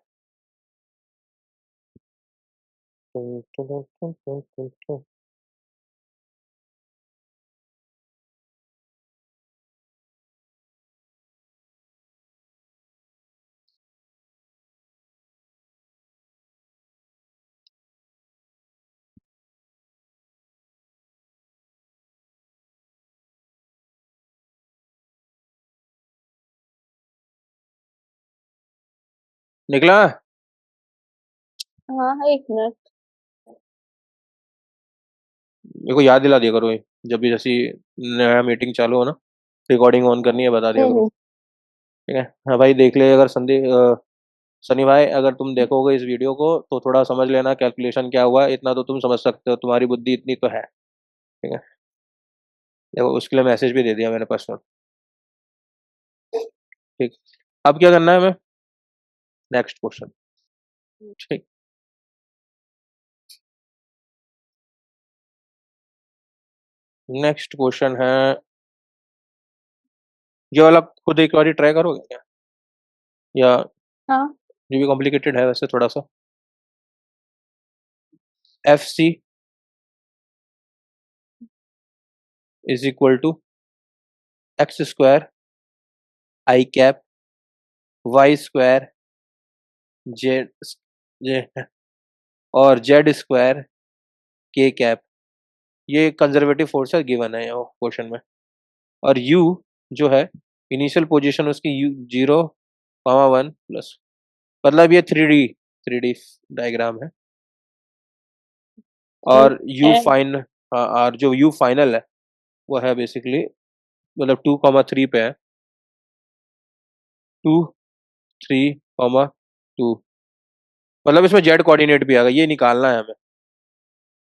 निकला? हाँ, एक मिनट। मेरे को याद दिला दिया करो ये, जब भी जैसी नया मीटिंग चालू हो ना, रिकॉर्डिंग ऑन करनी है बता दिया करो। हम्म। ठीक है? हाँ भाई, देख ले अगर सनी भाई, अगर तुम देखोगे इस वीडियो को तो थोड़ा समझ लेना कैलकुलेशन क्या हुआ है, इतना तो तुम समझ सकते हो, तुम्हारी बुद्धि इतनी तो है। ठीक है? देखो उसके लिए मैसेज भी दे दिया मैंने पर्सनल। ठीक। अब क्या करना है हमें? Next question. ठीक। नेक्स्ट क्वेश्चन है, ये वाला खुद एक बार ट्राई करोगे क्या, या हाँ। ये भी कॉम्प्लिकेटेड है वैसे थोड़ा सा। FC is equal to x² I cap y² Z J और z² k कैप, ये कंजर्वेटिव फोर्स है, गिवन है क्वेश्चन में। और u जो है, इनिशियल पोजीशन उसकी u 0, 1 प्लस, मतलब ये 3D डायग्राम है। और u है। फाइन, हाँ, और जो u फाइनल है वो है बेसिकली, मतलब 2, 3 पे है, 2, 3, 2, मतलब इसमें जेड कोऑर्डिनेट भी आएगा, ये निकालना है हमें।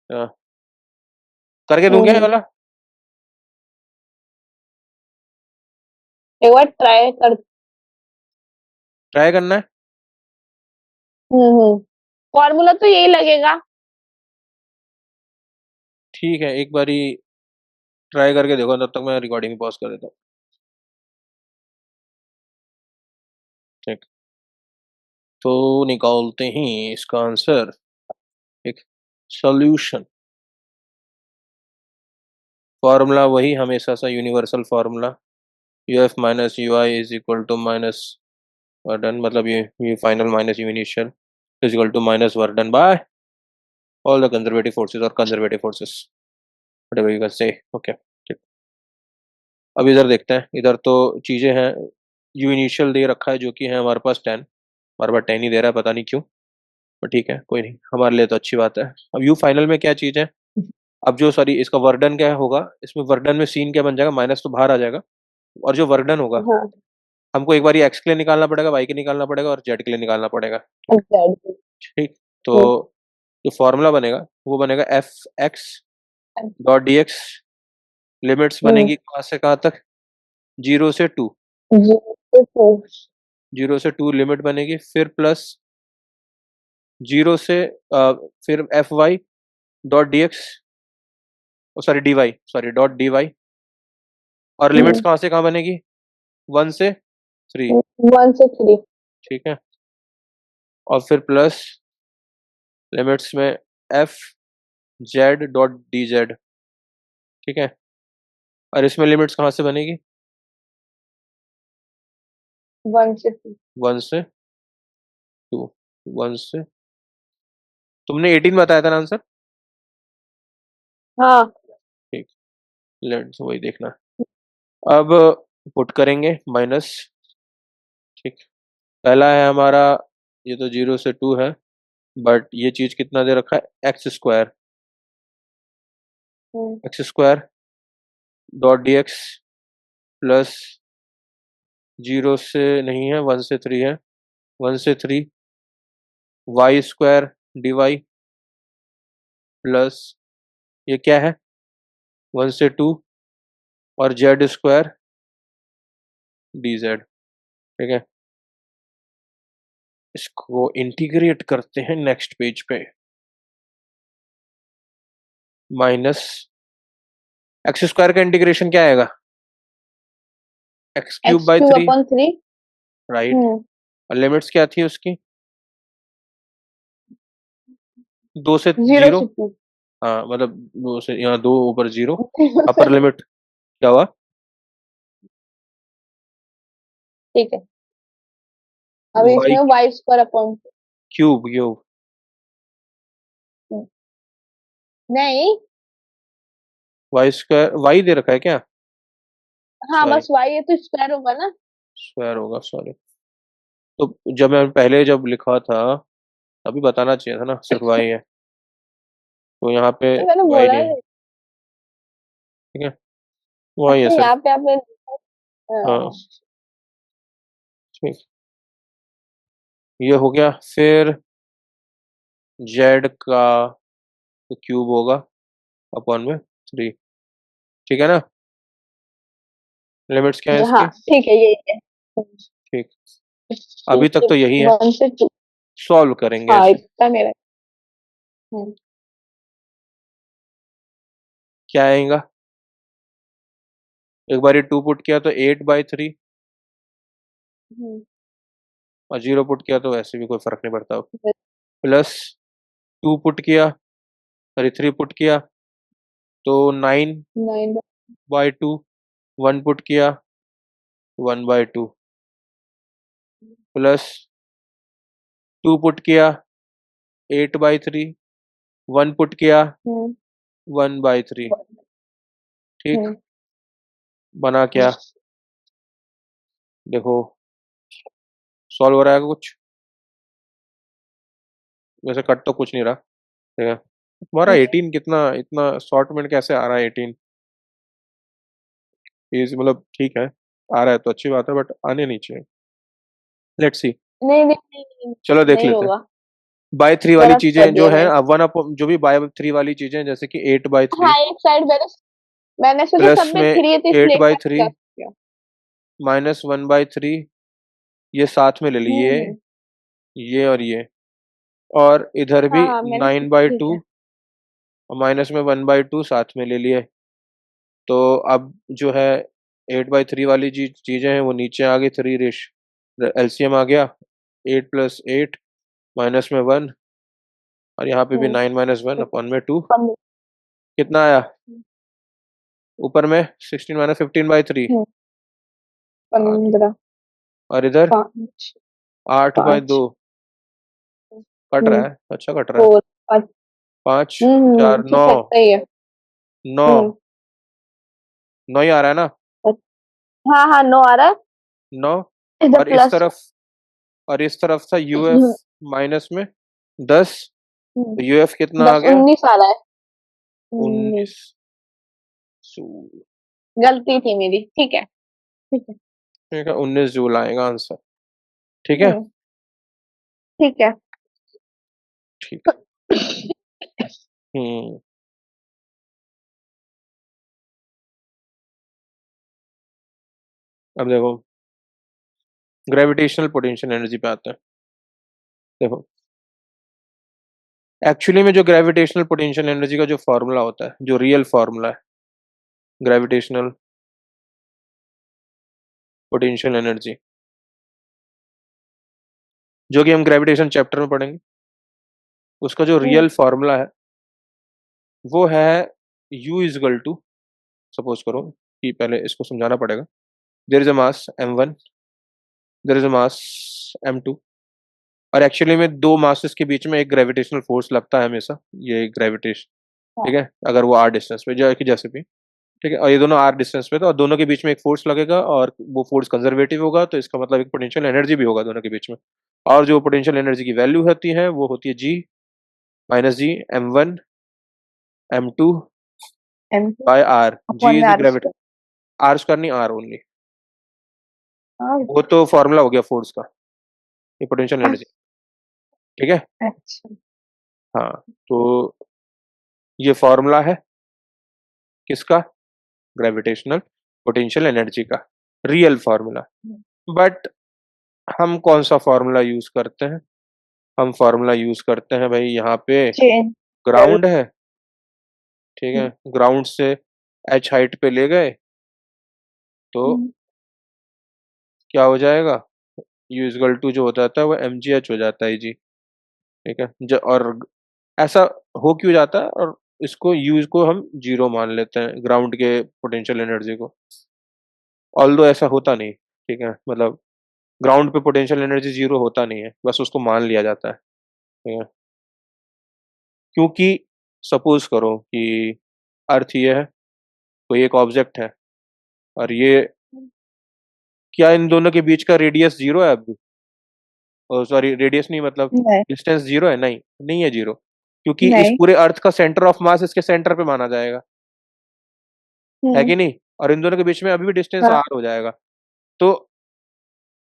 हाँ, करके दूं क्या ये हम्म। वाला? एक बार ट्राई कर। ट्राई करना है? हम्म। फॉर्मूला तो यही लगेगा। ठीक है, एक बारी ट्राई करके देखो, तब तक मैं रिकॉर्डिंग पॉज कर देता हूँ। ठीक। तो निकालते हैं इसका आंसर। एक सॉल्यूशन, फॉर्मूला वही हमेशा सा universal formula, UF minus UI is equal to minus work done, मतलब ये final minus you initial is equal to minus work done by all the conservative forces और conservative forces, whatever you can say. Okay. ठीक। अब इधर देखते हैं, इधर तो चीज़ें हैं, यू इनिशियल दे रखा है जो कि है हमारे पास 10, हमारे पास 10 ही दे रहा है, पता नहीं क्यों, पर ठीक है कोई नहीं, हमारे लिए तो अच्छी बात है। अब यू फाइनल में क्या चीज़ है, अब जो सॉरी इसका वर्डन क्या होगा, इसमें वर्डन में सीन क्या बन जाएगा, माइनस तो बाहर आ जाएगा, और जो वर्डन होगा हाँ। हमको एक बार ये एक्स के लिए निकालना पड़ेगा, वाई के निकालना पड़ेगा और जेड के लिए निकालना पड़ेगा। एग्जैक्टली। ठीक। तो जो फॉर्मूला बनेगा वो बनेगा f(x).dx, लिमिट्स बनेगी कहाँ से कहाँ तक, 0 से 2, 0 से 2 लिमिट बनेगी, फिर प्लस 0 से फिर fy.dx, sorry dy, sorry .dy, और लिमिट्स कहाँ से कहाँ बनेगी, 1 से 3। 1 से 3। ठीक है, और फिर प्लस लिमिट्स में f(z).dz। ठीक है, और इसमें लिमिट्स कहाँ से बनेगी, 1 से 2। 1 से 2, 1 से, तुमने 18 बताया था ना आंसर। हाँ। ठीक, लेट्स वही देखना। अब पुट करेंगे माइनस। ठीक, पहला है हमारा, ये तो 0 से 2 है, बट ये चीज कितना दे रखा है, x² x² .dx प्लस 0 से नहीं है, 1 से 3 है, 1 से 3 y² dy प्लस ये क्या है, 1 से 2 और z² dz। ठीक है, इसको इंटीग्रेट करते हैं नेक्स्ट पेज पे, माइनस x² का इंटीग्रेशन क्या आएगा, x³ x by cube 3, upon 3। Right. और लिमिट्स क्या थी उसकी, 2 से जीरो 0, से टू। हाँ मतलब 2 से यहाँ 2 ऊपर 0, अपर लिमिट क्या हुआ? ठीक है, अभी वाई इसमें y square upon cube cube नहीं, वाई स्क्वायर, वाई दे रखा है क्या? हाँ सॉरी, बस वाई है तो स्क्वायर होगा ना। स्क्वायर होगा, सॉरी। तो जब मैं पहले जब लिखा था अभी बताना चाहिए था ना सिर्फ वाई है, तो यहाँ पे तो मैंने वाई बोला नहीं है, है। ठीक है, वाई है अच्छा सिर्फ। यहाँ पे आपने हाँ, हाँ, ठीक, ये हो गया। फिर जेड का तो क्यूब होगा अपॉन में 3, ठीक है ना? लिमिट्स क्या है हाँ इसकी? ठीक है यही है। ठीक, अभी तक तो यही है, 1 से 2। सॉल्व करेंगे हाँ ऐसे। इतना मेरा। हम्म, क्या आएगा? एक बार 2 पुट किया तो 8/3, हम्म, और 0 पुट किया तो वैसे भी कोई फर्क नहीं पड़ता। प्लस 2 पुट किया, सॉरी 3 पुट किया तो 9। 9/2, 1 पुट किया 1/2, प्लस 2 पुट किया 8/3, 1 पुट किया हम्म, 1/3, ठीक। हम्म, बना क्या? देखो, सॉल्व हो रहा है कुछ? वैसे कट तो कुछ नहीं रहा, ठीक है। तुम्हारा नहीं 18 कितना इतना शॉर्ट में कैसे आ रहा है 18? इज मतलब ठीक है, आ रहा है तो अच्छी बात है, बट आने नहीं चाहिए। लेट्स सी, नहीं नहीं नहीं, नहीं, चलो देख नहीं लेते हैं। होगा। बाय थ्री वाली गलत कर चीजें जो दिया है मैंने। वन अप, जो भी बाय थ्री वाली चीजें जैसे कि 8/3 हाँ एक साइड मैंने मैंने सोचा प्लस सब में में 3 है तो एट इसलिए एक बाई साइड थ्री कर दिया। -1/3, ये साथ में ले लिए, हम्म, ये और ये, और इधर भी हाँ हाँ मैंने नाइन बाई ठीक टू है। और माइनस में 1/2 साथ में ले लिए। तो अब जो है 8/3 वाली चीजें हैं वो नीचे आ गई, 3 रेश एलसीएम आ गया, 8 + 8 माइनस में 1, और यहाँ पे भी हम्म, 9 - 1/2, 15। कितना आया ऊपर में? 16 - 15/3, हम्म, आठ, 15। और इधर 5। 8/2, 5। कट रहा हम्म, है, अच्छा कट रहा है। 4। 5। 5 4 ठीक 9, है सही है। 9, हम्म, 9 ही आ रहा है ना? हाँ हाँ 9 आ रहा है। 9, इधर और इस प्लस। तरफ, और इस तरफ था यूएफ माइनस में 10, तो यूएफ कितना आ 10 गया? 19 आ रहा है। 19। 19। ठीक गलती थी मेरी, ठीक है ठीक है। है, 19 जूल आएगा आंसर, ठीक है। हम्म, ठीक है। ठीक, हम्म, अब देखो ग्रेविटेशनल पोटेंशियल एनर्जी पे आते हैं। देखो, एक्चुअली में जो ग्रेविटेशनल पोटेंशियल एनर्जी का जो फॉर्मूला होता है, जो रियल फॉर्मूला है ग्रेविटेशनल पोटेंशियल एनर्जी, जो कि हम ग्रेविटेशन चैप्टर में पढ़ेंगे, उसका जो हम्म, रियल फॉर्मूला है वो है U = सपोज करो कि पहले इसको समझाना पड़ेगा। There is a mass m1, there is a mass m2, और एक्चुअली में दो मासेस के बीच में एक ग्रेविटेशनल फोर्स लगता है हमेशा, ये ग्रेविटेशन, हाँ, ठीक है, अगर वो r डिस्टेंस पे जो कि जैसे भी, ठीक है, और ये दोनों r डिस्टेंस पे, तो और दोनों के बीच में एक फोर्स लगेगा और वो फोर्स कंजर्वेटिव होगा, तो इसका मतलब एक पोटेंशियल एनर्जी भी होगा दोनों के बीच में। और जो पोटेंशियल एनर्जी की वैल्यू होती है वो होती है G -G m1 m2 M2 by r, G upon में is our gravity, square. r square नहीं, r ओनली, हाँ, वो तो फॉर्मूला हो गया फोर्स का, ये पोटेंशियल एनर्जी, ठीक है। अच्छा। हाँ, तो ये फॉर्मूला है किसका? ग्रेविटेशनल पोटेंशियल एनर्जी का, रियल फॉर्मूला। बट हम कौन सा फॉर्मूला यूज करते हैं? हम फॉर्मूला यूज करते हैं भाई, यहाँ पे चेंज। ग्राउंड है, ठीक है, ग्राउंड से h हाइट पे ले गए तो क्या हो जाएगा? U = जो हो जाता है वो mgh हो जाता है जी, ठीक है। और ऐसा हो क्यों जाता है? और इसको यूज को हम जीरो मान लेते हैं, ग्राउंड के पोटेंशियल एनर्जी को। ऑल्दो ऐसा होता नहीं, ठीक है, मतलब ग्राउंड पे पोटेंशियल एनर्जी जीरो होता नहीं है, बस उसको मान लिया जाता है, ठीक है। क्योंकि सपोज करो कि अर्थ ये है, कोई एक ऑब्जेक्ट है, और ये, क्या इन दोनों के बीच का रेडियस जीरो है अभी? सॉरी, रेडियस नहीं, मतलब नहीं डिस्टेंस जीरो है? नहीं, नहीं है जीरो, क्योंकि इस नहीं। पूरे अर्थ का सेंटर ऑफ मास इसके सेंटर पे माना जाएगा, है हम्म। कि नहीं? और इन दोनों के बीच में अभी भी डिस्टेंस हाँ आर हो जाएगा। तो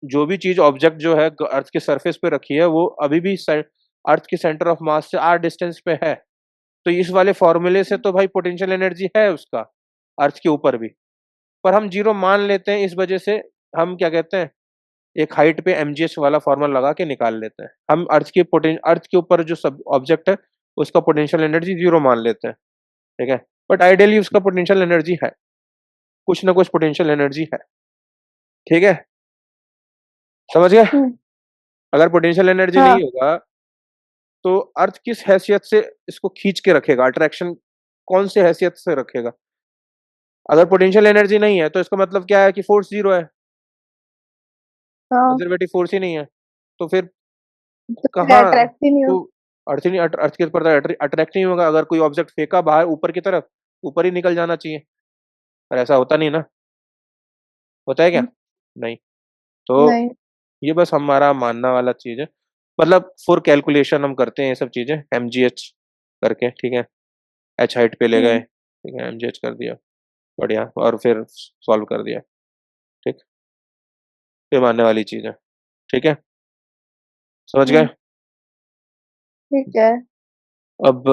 जो भी चीज, ऑब्जेक्ट जो है अर्थ के सरफेस पे रखी है, वो अभी भी अर्थ के सेंटर ऑफ मास से आर डिस्टेंस पे है। तो इस वाले फॉर्मूले से तो भाई पोटेंशियल एनर्जी है उसका, अर्थ के ऊपर भी, पर हम जीरो मान लेते हैं, इस वजह से हम क्या कहते हैं, एक हाइट पे mgh वाला फॉर्मूला लगा के निकाल लेते हैं। हम अर्थ के ऊपर जो सब ऑब्जेक्ट है, उसका पोटेंशियल एनर्जी जीरो मान लेते हैं, ठीक है। बट आइडियली उसका पोटेंशियल एनर्जी है, कुछ ना कुछ पोटेंशियल एनर्जी है, ठीक है, समझ गए? हम्म, अगर पोटेंशियल एनर्जी हाँ नहीं होगा, तो अर्थ किस हैसियत से इसको खींच के रखेगा, अट्रैक्शन कौन से हैसियत से रखेगा? अगर पोटेंशियल एनर्जी नहीं है, तो इसका मतलब क्या है कि फोर्स जीरो है, हाँ। कंजर्वेटिव फोर्स ही नहीं है। तो फिर तो फिर कहाँ, अट्रैक्ट ही नहीं हो। तो अर्थ ही नहीं, अर्थ के ऊपर अट्रैक्ट नहीं होगा। अगर कोई ऑब्जेक्ट फेंका बाहर ऊपर की तरफ, ऊपर ही निकल जाना चाहिए, पर ऐसा होता नहीं ना, होता है क्या? हम्म, नहीं। तो नहीं। ये बस हमारा मानना वाला चीज है, मतलब फॉर कैलकुलेशन हम करते हैं ये सब चीजें mgh करके, ठीक है। एच हाइट पे ले गए, हम्म, ठीक है, mgh कर दिया, बढ़िया, और फिर सॉल्व कर दिया, ठीक। ये मानने वाली चीज है, ठीक है, समझ गए? हम्म, ठीक है। अब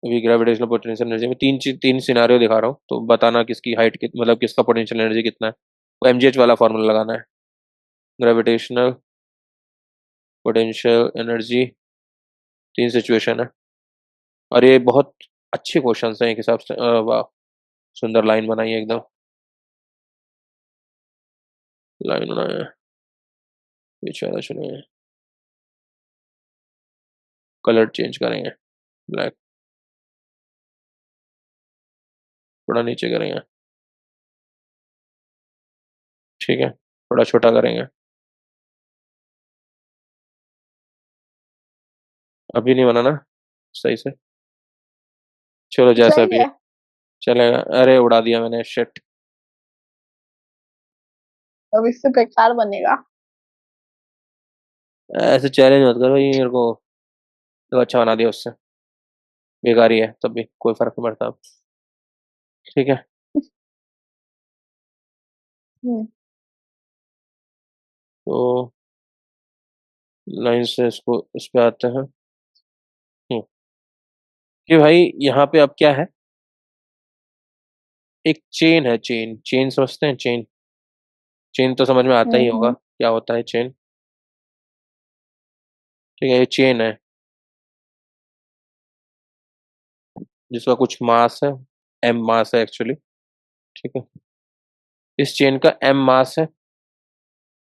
अभी ग्रेविटेशनल पोटेंशियल एनर्जी में तीन सिनारियो दिखा रहा हूँ, तो बताना किसकी हाइट मतलब किसका पोटेंशियल एनर्जी कितना है, वो mgh वाला फॉर्मूला लगाना है। ग्रेविटेशनल पोटेंशियल एनर्जी, तीन सिचुएशन है, और ये बहुत अच्छे क्वेश्चन हैं एक हिसाब से। वाह, सुंदर लाइन बनाई है एकदम, लाइन बनाया है, बेचारा चुने, कलर चेंज करेंगे, ब्लैक, थोड़ा नीचे करेंगे, ठीक है, थोड़ा छोटा करेंगे, अभी नहीं बनाना सही से, चलो जैसा सही भी है है। चलेगा। अरे उड़ा दिया मैंने, शिट। अब इससे बेकार बनेगा। ऐसे चैलेंज मत करो ये मेरे को, तो अच्छा बना दिया उससे, बेकार ही है, तब भी कोई फर्क नहीं पड़ता अब, ठीक है। हम्म। तो लाइन से इसको इस पे आते हैं, कि भाई यहाँ पे अब क्या है, एक चेन है, चेन, चेन समझते हैं, चेन, चेन तो समझ में आता ही होगा हम्म। क्या होता है चेन, ठीक है। ये चेन है जिसका कुछ मास है, m मास है एक्चुअली, ठीक है। इस चेन का m मास है,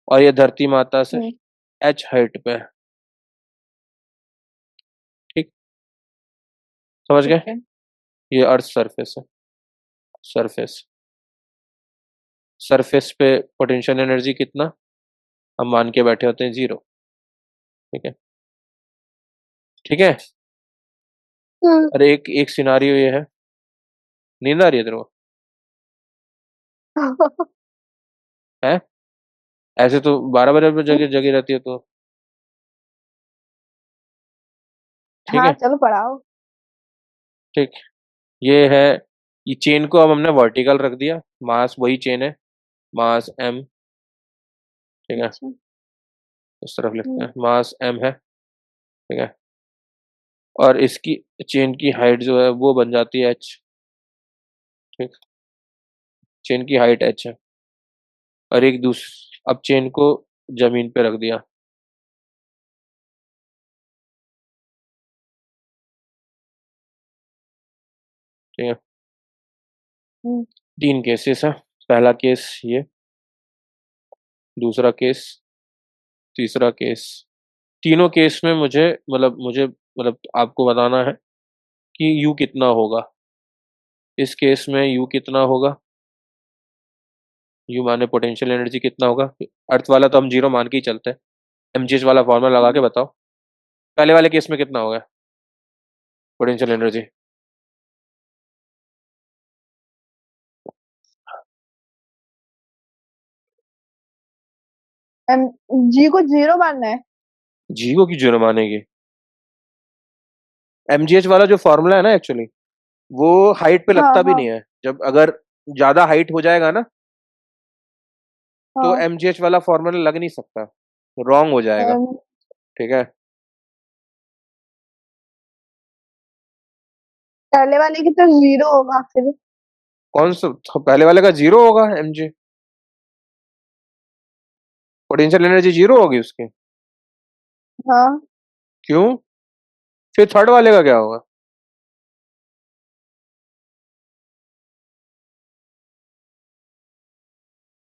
और ये धरती माता से हम्म, h हाइट पे है, ठीक, समझ ठीक गए? है। ये अर्थ सरफेस है, सरफेस, सरफेस पे पोटेंशियल एनर्जी कितना हम मान के बैठे होते हैं, जीरो, ठीक है, ठीक है। हम्म। अरे एक एक सिनारियो ये है, नींद आ रही है तेरे को? है, ऐसे तो 12 बजे पे जगह जगी रहती है तो, ठीक हाँ है, चलो पढ़ाओ। ठीक। ये है, ये चेन को अब हमने वर्टिकल रख दिया, मास वही चेन है, मास m, ठीक है, अच्छा। इस तरफ लिखते हम्म। हैं, मास m है, ठीक है। और इसकी चेन की हाइट जो है वो बन जाती है h, ठीक, चेन की हाइट h है, और एक दूस अब चेन को जमीन पे रख दिया, ठीक है। हम्म। तीन केसेस है, पहला केस ये, दूसरा केस, तीसरा केस, तीनों केस में मुझे आपको बताना है कि U कितना होगा। इस केस में U कितना होगा, U माने पोटेंशियल एनर्जी कितना होगा। अर्थ वाला तो हम जीरो मान के ही चलते हैं, mgh वाला फॉर्मूला लगा के बताओ। पहले वाले केस में कितना होगा पोटेंशियल एनर्जी। एम जी को जीरो मानना है। जी को क्यों जीरो मानेगी, mgh वाला जो फॉर्मूला है ना एक्चुअली, वो हाइट पे हाँ लगता भी हाँ नहीं है। जब अगर ज्यादा हाइट हो जाएगा ना, तो हाँ। mgh वाला फॉर्मूला लग नहीं सकता, रॉन्ग हो जाएगा। एम ठीक है, पहले वाले की तो जीरो होगा फिर। कौन सा तो पहले वाले का जीरो होगा mg, पोटेंशियल एनर्जी जीरो होगी उसकी। हाँ, क्यों, फिर थर्ड वाले का क्या होगा।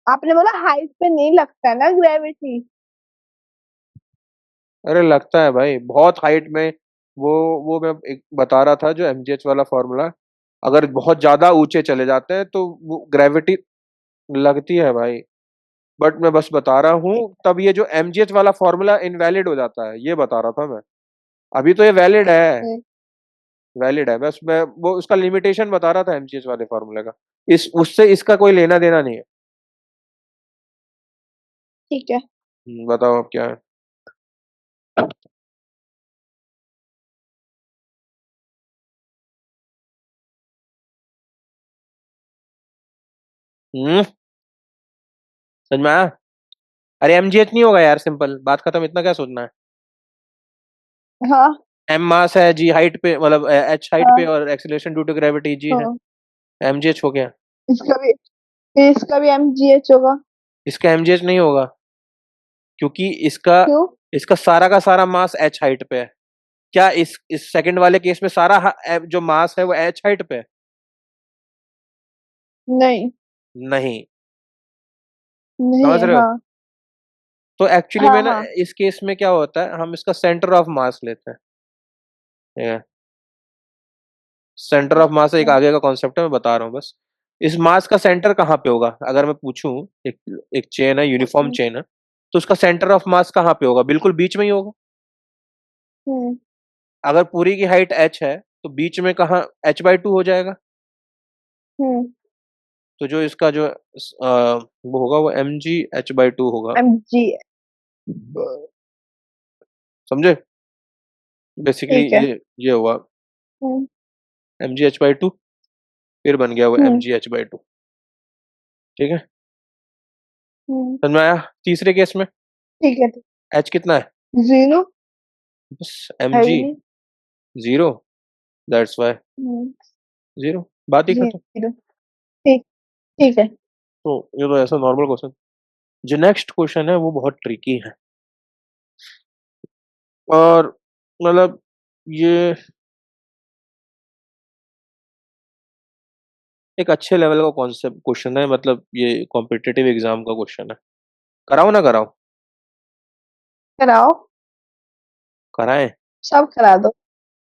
आपने बोला हाइट पे नहीं लगता है ना ग्रेविटी। अरे लगता है भाई, बहुत हाइट में। वो मैं एक बता रहा था जो mgh वाला फॉर्मूला, अगर बहुत ज्यादा ऊंचे चले जाते हैं तो वो ग्रेविटी लगती है भाई। बट मैं बस बता रहा हूँ, तब ये जो mgh वाला फॉर्मूला इनवैलिड हो जाता है, ये बता रहा था मैं। अभी तो ये वैलिड है, हम्म, वैलिड है। बस मैं वो उसका लिमिटेशन बता रहा था mgh वाले फॉर्मूले का, इस उससे इसका कोई लेना देना नहीं है। ठीक है। बताओ अब क्या है। हम्म, समझ में आया। अरे mgh नहीं होगा यार, सिंपल बात खत्म, इतना क्या सोचना है। हाँ m मास है, g हाइट पे, h हाइट पे, हाँ और acceleration due to gravity g है। हाँ। mgh हो गया। इसका भी इसका भी एम जी एच होगा। इसका mgh नहीं होगा, क्योंकि इसका क्यों? इसका सारा का सारा मास h हाइट पे है। क्या इस सेकंड वाले केस में सारा जो मास है वो h हाइट पे है। नहीं। नहीं, नहीं समझ है, रहे हो। हाँ। तो एक्चुअली हाँ में ना, हाँ। इस केस में क्या होता है, हम इसका सेंटर ऑफ मास लेते हैं। ठीक है, सेंटर ऑफ मास एक अच्छा। आगे का कॉन्सेप्ट है, मैं बता रहा हूँ बस। इस मास का सेंटर कहाँ पे होगा, अगर मैं पूछूं, एक एक चेन है, यूनिफॉर्म हम्म चेन है, तो उसका सेंटर ऑफ मास कहाँ पे होगा, बिल्कुल बीच में ही होगा। हम्म अगर पूरी की हाइट h है, तो बीच में कहाँ h/2 हो जाएगा। हम्म। तो जो इसका जो वो होगा, वो mgh/2 होगा। M g. समझे, बेसिकली ठीक है। ये हुआ हम्म mgh/2, फिर बन गया वो हम्म mgh/2। ठीक है, हम्म। समझ में आया। तीसरे केस में ठीक है। h कितना है, जीरो बस है mg ही नहीं। Zero, that's why hmm. Zero, बात ही खत्म। जीरो। ठीक। ठीक है। तो ये तो ऐसा नॉर्मल क्वेश्चन। जो नेक्स्ट क्वेश्चन है वो बहुत ट्रिकी है, और मतलब ये एक अच्छे लेवल का कॉन्सेप्ट क्वेश्चन है, मतलब ये कॉम्पिटिटिव एग्जाम का क्वेश्चन है। कराओ ना कराओ, कराओ। कराएं, सब करा दो।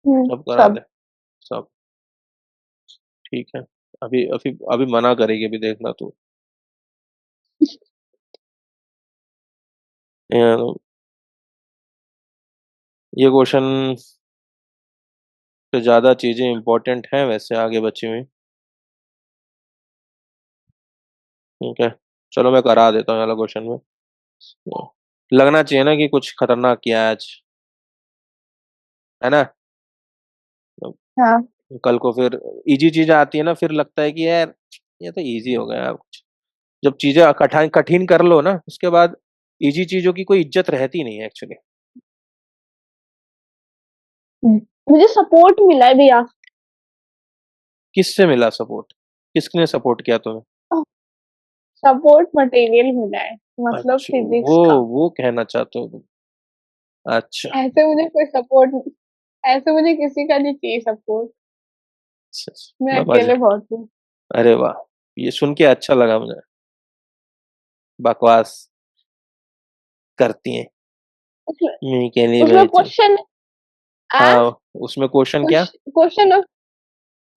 सब करा सब। दे, सब। ठीक है, अभी अभी अभी मना करेगी, अभी देखना तू। ये ये क्वेश्चन से ज्यादा चीजें इंपॉर्टेंट हैं वैसे आगे बची हुई। ठीक है, चलो मैं करा देता हूँ वाला क्वेश्चन में। लगना चाहिए ना कि कुछ खतरनाक किया है आज, है ना। तो हाँ। कल को फिर इजी चीजें आती है ना, फिर लगता है कि यार ये तो इजी हो गया कुछ। जब चीजें कठिन कठिन कर लो ना, उसके बाद इजी चीजों की कोई इज्जत रहती नहीं है एक्चुअली। मुझे सपोर्ट मिला है भैया। किससे मिला सपोर्ट, किसने सपोर्ट किया तुम्हें। सपोर्ट मटेरियल मिला है, मतलब अच्छा, फिजिक्स का। वो कहना चाहते हो तुम। अच्छा, ऐसे मुझे कोई सपोर्ट, ऐसे मुझे किसी का नहीं चाहिए सपोर्ट। अच्छा, अच्छा, मैं समझ। अकेले बहुत हूँ। अरे वाह, ये सुन के अच्छा लगा मुझे। बकवास करती हैं। उसमें मी के लिए उसमें भेज। क्वेश्चन हाँ, उसमें क्वेश्चन क्या? क्वेश्चन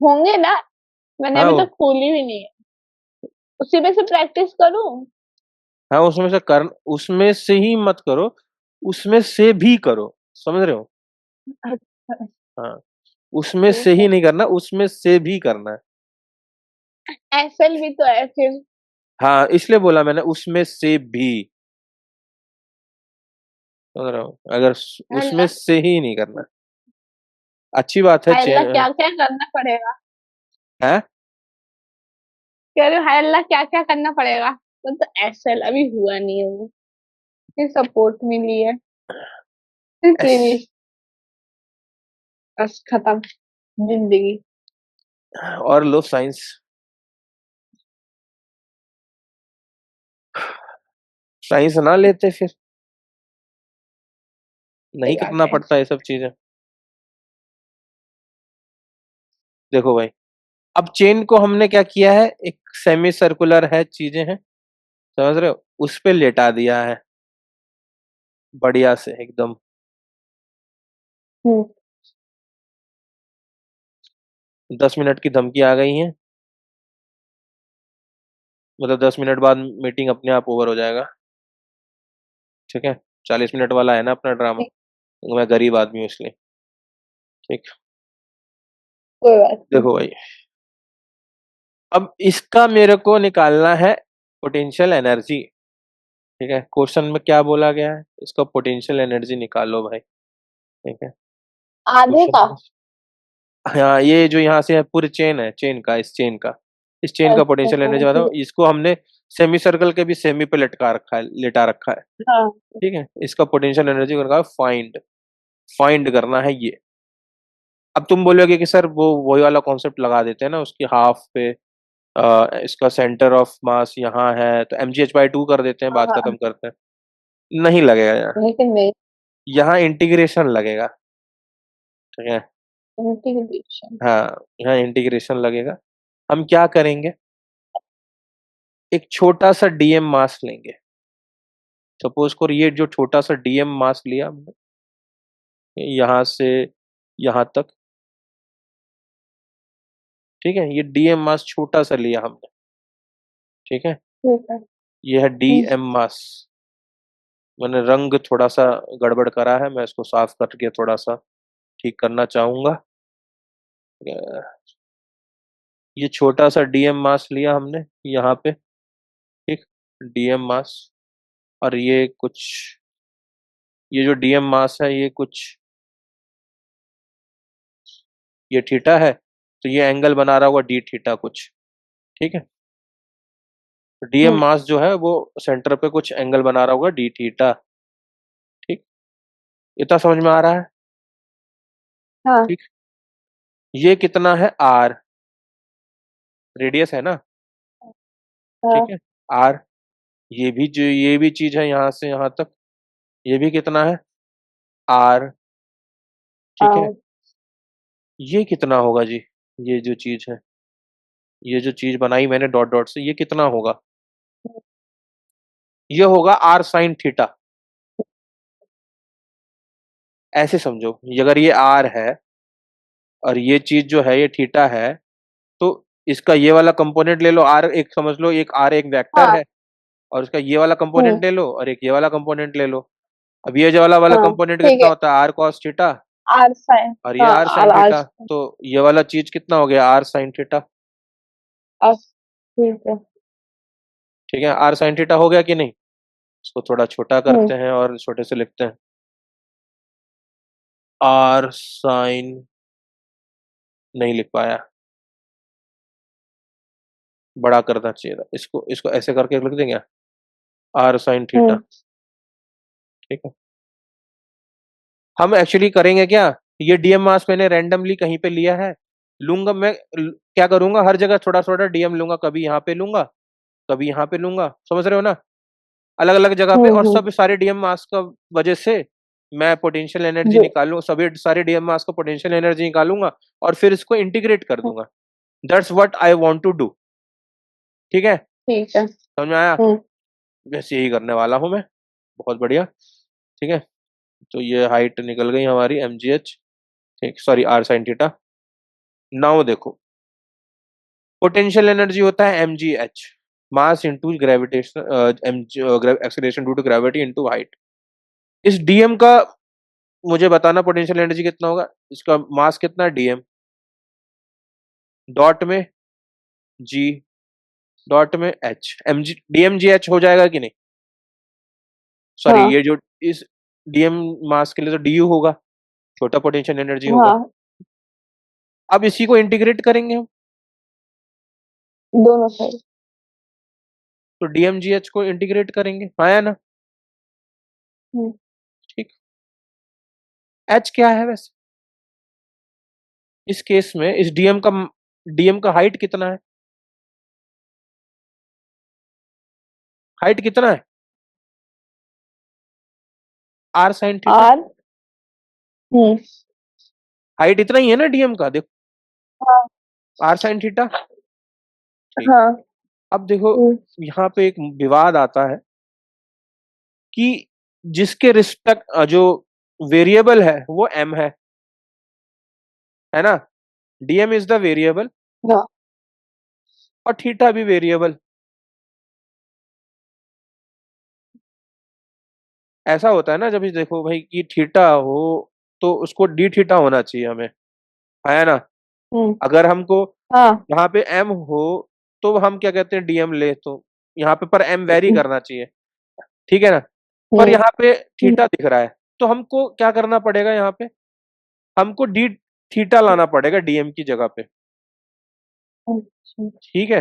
होंगे ना, मैंने हाँ अभी तक खोली भी नहीं है, उसी में से प्रैक्टिस करूं। हाँ, उसमें से ही मत करो, उसमें से भी करो, समझ रहे हो? अच्छा, हाँ, उसमें ठीक से है। ही नहीं करना, उसमें से भी करना है। एसएल भी तो है फिर। हाँ, इसलिए बोला मैंने उसमें से भी, समझ रहे हो? अगर उसमें अल्लाह, से ही नहीं करना। अच्छी बात है हाय अल्लाह, चेंज क्या क्या करना पड़ेगा? है। कह रहे हो हाय अल्लाह, क्या क्या करना पड़ेगा? तो एसएल अभी हुआ नहीं है वो, फिर सपोर्ट मिली है, फिर फिनिश, बस खत्म जिंदगी। और लो साइंस, साइंस ना लेते फिर नहीं सही बात करना है। पड़ता ये सब चीजें। देखो भाई, अब चेन को हमने क्या किया है, एक सेमी सर्कुलर है चीजें हैं, समझ रहे हो, उस पे लेटा दिया है बढ़िया से एकदम। हम्म। 10 मिनट की धमकी आ गई है, मतलब 10 मिनट बाद मीटिंग अपने आप ओवर हो जाएगा, ठीक है? 40 मिनट वाला है ना अपना ड्रामा, ठीक, मैं गरीब आदमी हूँ इसलिए। ठीक। कोई बात नहीं। देखो भाई, अब इसका मेरे को निकालना है पोटेंशियल एनर्जी, ठीक है? क्वेश्चन में क्या बोला गया है, इसका पोटेंशियल एनर्जी निकालो भाई, ठीक है? आधे क्वेश्चन का। में, हाँ, ये जो यहाँ से है पूरी चेन है, इस चेन का अच्छा, पोटेंशियल हाँ एनर्जी बताओ, ठीक इसको हमने सेमी सर्कल के भी सेमी पे लटका रखा है, लेटा रखा है, है। हाँ। ठीक है? इसका पोटेंशियल एनर्जी का फाइंड फाइंड करना है ये। अब तुम बोलोगे कि सर वो वही वाला कॉन्सेप्ट लगा देते हैं ना उसकी हाफ पे, इसका सेंटर ऑफ मास यहाँ है तो mgh/2 कर देते हैं, हाँ बात खत्म हाँ, करते हैं। नहीं लगेगा यहाँ, लेकिन नहीं। यहाँ इंटीग्रेशन लगेगा, ठीक है? इंटीग्रेशन। हाँ, यहाँ इंटीग्रेशन लगेगा। हम क्या करेंगे, एक छोटा सा डीएम मास लेंगे, सपोज करो ये जो छोटा सा डीएम मास लिया हमने, यहाँ से यहाँ तक, ठीक है? ये डीएम मास छोटा सा लिया हमने, ठीक है? ठीक है। ये है डीएम मास। मैंने रंग थोड़ा सा गड़बड़ करा है, मैं इसको साफ करके थोड़ा सा ठीक करना चाहूंगा। ये छोटा सा डीएम मास लिया हमने यहाँ पे, ठीक? डीएम मास, और ये जो डीएम मास है ये कुछ, ये थीटा है, तो ये एंगल बना रहा होगा डी थीटा कुछ, ठीक है? डीएम हम्म। मास जो है वो सेंटर पे कुछ एंगल बना रहा होगा डी थीटा, ठीक? इतना समझ में आ रहा है? हाँ ठीक। ये कितना है, आर, रेडियस है ना, ठीक हाँ है? आर, ये भी चीज है यहाँ से यहाँ तक, ये भी कितना है, आर, ठीक है? हाँ। ये कितना होगा जी, ये जो चीज है, ये जो चीज बनाई मैंने डॉट डॉट से, ये कितना होगा? ये होगा आर साइन थीटा। ऐसे समझो, अगर ये आर है और ये चीज जो है ये थीटा है, तो इसका ये वाला कंपोनेंट ले लो, आर एक समझ लो, एक आर एक वेक्टर हाँ। है, और इसका ये वाला हम्म। कंपोनेंट ले लो और एक ये वाला कंपोनेंट ले लो। अब ये जो वाला हाँ कंपोनेंट ठीक कितना है। होता है, r cos theta, r sine. और ये हाँ, r r sine r. Theta, तो ये वाला चीज कितना हो गया, आर साइन थीटा, आर, ठीक है। ठीक है? आर साइन थीटा हो गया कि नहीं? इसको थोड़ा छोटा हम्म। करते हैं और छोटे से लिखते हैं, आर साइन, नहीं लिख पाया, बड़ा करना चाहिए था इसको, इसको ऐसे करके लिख देंगे, आर साइन थीटा, हम्म। ठीक है? हम एक्चुअली करेंगे क्या, ये डीएम मास मैंने रैंडमली कहीं पे लिया है, लूंगा मैं, क्या करूंगा, हर जगह थोड़ा थोड़ा डीएम लूंगा, कभी यहाँ पे लूंगा, कभी यहाँ पे लूंगा, समझ रहे हो ना? अलग अलग जगह पे, और हम्म। सब सारे डीएम मास का वजह से मैं पोटेंशियल एनर्जी जो। निकालूं, सभी सारे डीएम मास का पोटेंशियल एनर्जी निकालूंगा और फिर इसको इंटीग्रेट कर दूंगा। That's what I want to do, ठीक है? ठीक है। समझ में आया? हम्म। बस यही करने वाला हूँ मैं, बहुत बढ़िया, ठीक है? तो ये हाइट निकल गई हमारी mgh, ठीक, sorry r sin theta. Now देखो, पोटेंशियल एनर्जी होता है mgh, mass into gravitation, acceleration due to gravity into height. इस डीएम का मुझे बताना पोटेंशियल एनर्जी कितना होगा, इसका मास कितना है डीएम, डॉट में जी, डॉट में h, m g dm g h हो जाएगा कि नहीं, सॉरी हाँ ये जो इस डीएम मास के लिए तो डी यू होगा, छोटा पोटेंशियल एनर्जी होगा। हाँ, अब इसी को इंटीग्रेट करेंगे हम, दोनों साइड। तो डीएम जी एच को इंटीग्रेट करेंगे, आया ना, हम्म, ठीक। एच क्या है वैसे इस केस में, इस डीएम का हाइट कितना है, हाइट कितना है, आर साइन थीटा, और हम्म, हाइट इतना ही है ना डीएम का, देखो हाँ आर साइन थीटा, ठीक। हाँ, अब देखो हम्म, यहाँ पे एक विवाद आता है कि जिसके रिस्पेक्ट जो वेरिएबल है वो एम है ना, डीएम इज द वेरिएबल हाँ और थीटा भी वेरिएबल। ऐसा होता है ना, जब ये देखो भाई कि थीटा हो तो उसको डी थीटा होना चाहिए हमें, है ना। हम्म, अगर हमको हाँ यहाँ पे एम हो तो हम क्या कहते हैं डीएम ले, तो यहाँ पे पर एम वेरी हम्म, करना चाहिए, ठीक है ना। पर हम्म, यहाँ पे हम्म, थीटा दिख रहा है, तो हमको क्या करना पड़ेगा, यहाँ पे हमको डी थीटा लाना पड़ेगा डीएम की जगह पे, अच्छा, ठीक है।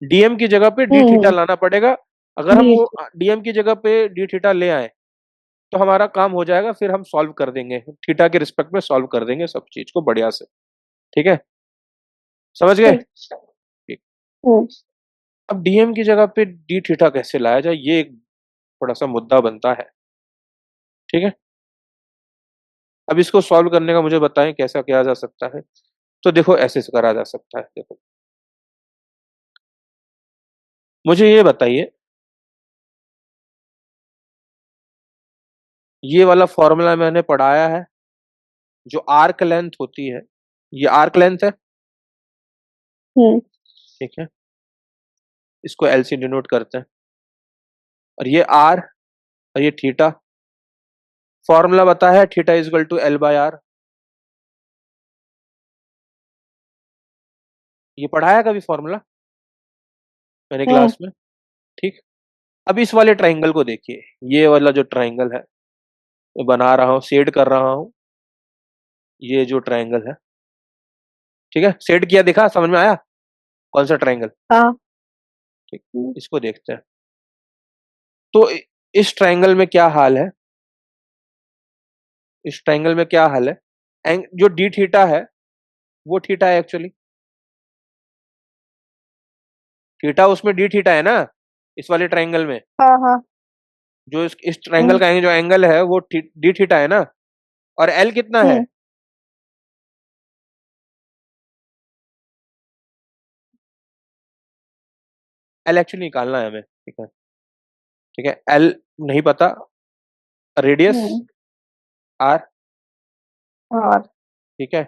डीएम की जगह पे डी थीटा हम्म, लाना पड़ेगा। अगर हम डी, वो डीएम की जगह पे डी थीटा ले आए तो हमारा काम हो जाएगा, फिर हम सॉल्व कर देंगे थीटा के रिस्पेक्ट में, सॉल्व कर देंगे सब चीज को बढ़िया से, ठीक है, समझ गए, ठीक, ठीक। हम्म, अब डीएम की जगह पे डी थीटा कैसे लाया जाए, ये एक थोड़ा सा मुद्दा बनता है, ठीक है। अब इसको सॉल्व करने का मुझे बताएं कैसा किया जा सकता है। तो देखो ऐसे से करा जा सकता है, देखो मुझे ये बताइए, ये वाला फॉर्मूला मैंने पढ़ाया है, जो आर्क लेंथ होती है, ये आर्क लेंथ है, हम्म, ठीक है, इसको एल से डिनोट करते हैं, और ये आर और ये थीटा, फॉर्मूला बताया है theta is equal to l by r, ये पढ़ाया कभी फॉर्मूला मैंने हम्म, क्लास में, ठीक। अब इस वाले ट्राइंगल को देखिए, ये वाला जो ट्राइंगल है, मैं बना रहा हूँ, शेड कर रहा हूँ, ये जो ट्राइंगल है, ठीक है, शेड किया, दिखा, समझ में आया कौन सा ट्राइंगल, हाँ, ठीक। इसको देखते हैं, तो इस ट्राइंगल में क्या हाल है, इस ट्राइंगल में क्या हाल है, जो डी थीटा है वो थीटा है एक्चुअली, थीटा उसमें डी थीटा है ना, इस वाले ट्राइंगल में, हाँ हाँ, जो इस ट्राइंगल हम्म, का जो एंगल है वो डी थीटा है ना, और एल कितना है, हम्म, एल एक्चुअली निकालना है हमें, ठीक है, ठीक है, एल नहीं पता, रेडियस हम्म, आर, और ठीक है,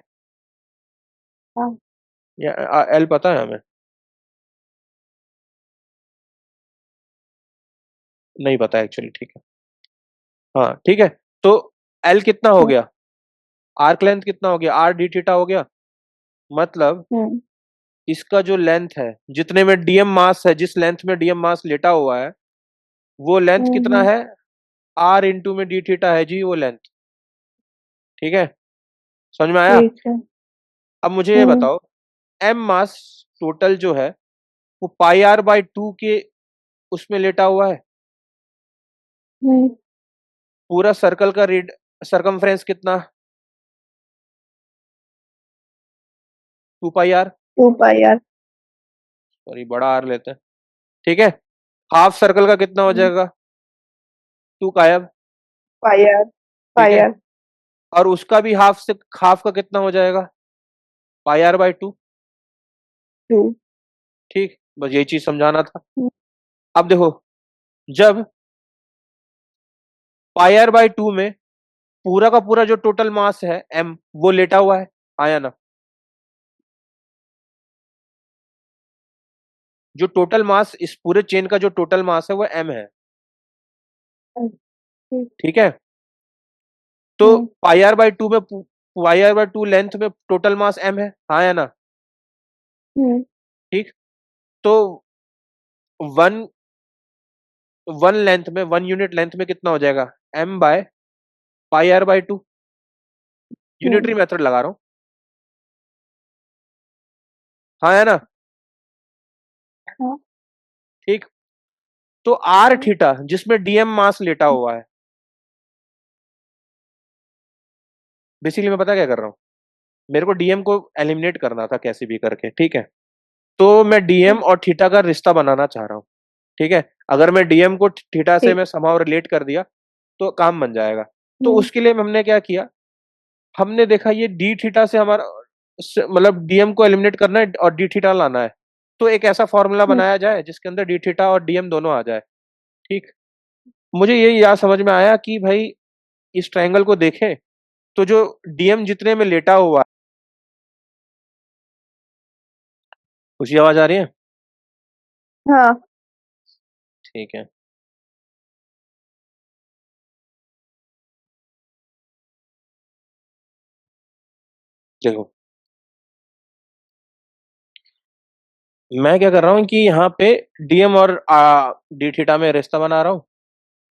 हाँ, या एल पता है हमें, नहीं पता एक्चुअली, ठीक है, हाँ ठीक है। तो एल कितना हो हम्म, गया, आर्क लेंथ कितना हो गया, आर डी थीटा हो गया, मतलब हम्म, इसका जो लेंथ है, जितने में डीएम मास है, जिस लेंथ में डीएम मास लेटा हुआ है, वो लेंथ कितना हम्म, है, आर इंटू में डी थीटा है जी वो लेंथ, ठीक है, समझ में आया। ठीक है, अब मुझे ये हम्म, बताओ, एम मास टोटल जो है वो पाई आर बाई टू के उसमें लेटा हुआ है, हम्म, पूरा सर्कल का रेड सरकमफ्रेंस कितना, 2 पाई आर, 2 पाई आर, सॉरी बड़ा आर लेते हैं, ठीक है। हाफ सर्कल का कितना हो जाएगा, 2 गायब, पाई आर, ठीक है, पाई आर, और उसका भी हाफ से हाफ का कितना हो जाएगा, पाई आर बाई 2, 2, ठीक, बस यही चीज समझाना था। अब देखो, जब पाई आर बाई 2 में पूरा का पूरा जो टोटल मास है m वो लेटा हुआ है, हाँ या ना? जो टोटल मास, इस पूरे चेन का जो टोटल मास है वो m है, अच्छा, ठीक है? तो हम्म पाई आर बाई टू में, पाई आर बाई टू लेंथ में टोटल मास m है, हाँ या ना? हम्म ठीक। तो वन वन लेंथ में, 1 यूनिट लेंथ में कितना हो जाएगा? m by pi are by two. हम्म यूनिटरी मेथड लगा रहा हूँ, हाँ है ना? हाँ ठीक। तो आर हाँ थीटा जिसमें डीएम मास लेटा हुआ है, बेसिकली मैं पता क्या कर रहा हूँ, मेरे को डीएम को एलिमिनेट करना था कैसे भी करके, ठीक है? तो मैं डीएम और थीटा का रिश्ता बनाना चाह रहा हूँ, ठीक है? अगर मैं डीएम को थीटा से ठीक मैं समाव रिलेट कर दिया तो काम बन जाएगा। तो हम्म उसके लिए हमने क्या किया, हमने देखा ये डी थीटा से हमारा मतलब डीएम को एलिमिनेट करना है और डी थीटा लाना है, तो एक ऐसा फॉर्मूला हम्म बनाया जाए जिसके अंदर डी थीटा और डीएम दोनों आ जाए। ठीक। मुझे ये याद समझ में आया कि भाई इस ट्रायंगल को देखें तो जो डीएम जितने में लेटा हुआ है, उसी आवाज आ रही है? हाँ ठीक है। देखो, मैं क्या कर रहा हूँ कि यहाँ पे डीएम और डी थीटा में रिश्ता बना रहा हूँ।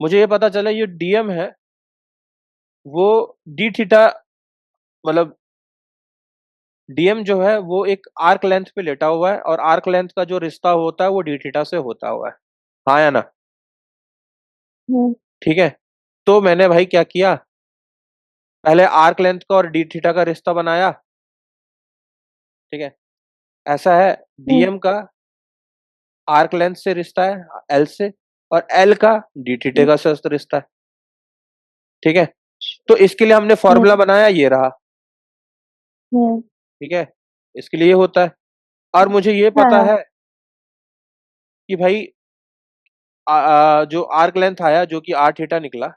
मुझे ये पता चला ये डीएम है वो डी थीटा, मतलब डीएम जो है वो एक आर्क लेंथ पे लेटा हुआ है और आर्क लेंथ का जो रिश्ता होता है वो डी थीटा से होता हुआ है, हाँ या ना? हम्म ठीक है। तो मैंने भाई क्या किया, पहले आर्क लेंथ का और डी थीटा का रिश्ता बनाया, ठीक है? ऐसा है, हम्म डीएम का आर्क लेंथ से रिश्ता है एल से, और एल का डी थीटा हम्म का से रिश्ता है, ठीक है? तो इसके लिए हमने फॉर्मूला हम्म बनाया, ये रहा, हम्म, ठीक है? इसके लिए ये होता है। और मुझे ये हाँ पता हाँ है कि भाई जो आर्क लेंथ आया जो कि आर थीटा निकला,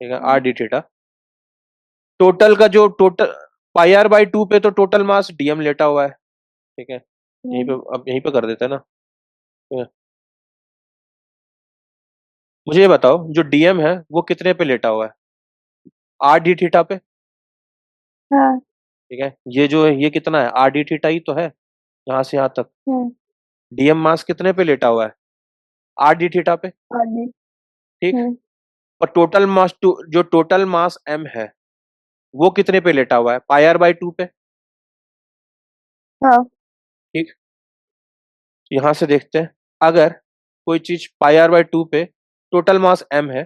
ठीक है, r hmm d theta, total का जो total pi are by two पे तो टोटल मास डीएम लेटा हुआ है, ठीक है? यहीं पे, हम्म अब यहीं पे कर देते हैं ना, ठीक है? मुझे ये बताओ जो डीएम है वो कितने पे लेटा हुआ है? आर डी थीटा पे, हाँ ठीक है? ये जो है ये कितना है, आर डी थीटा ही तो है यहाँ से यहाँ तक। हम्म डीएम मास कितने पे लेटा हुआ है? आर डी थीटा पे, आगे ठीक। हम्म और टोटल मास टू, जो टोटल मास एम है वो कितने पे लेटा हुआ है? पाई आर बाई टू पे, हाँ ठीक। यहाँ से देखते हैं, अगर कोई चीज पाई आर बाई टू पे टोटल मास एम है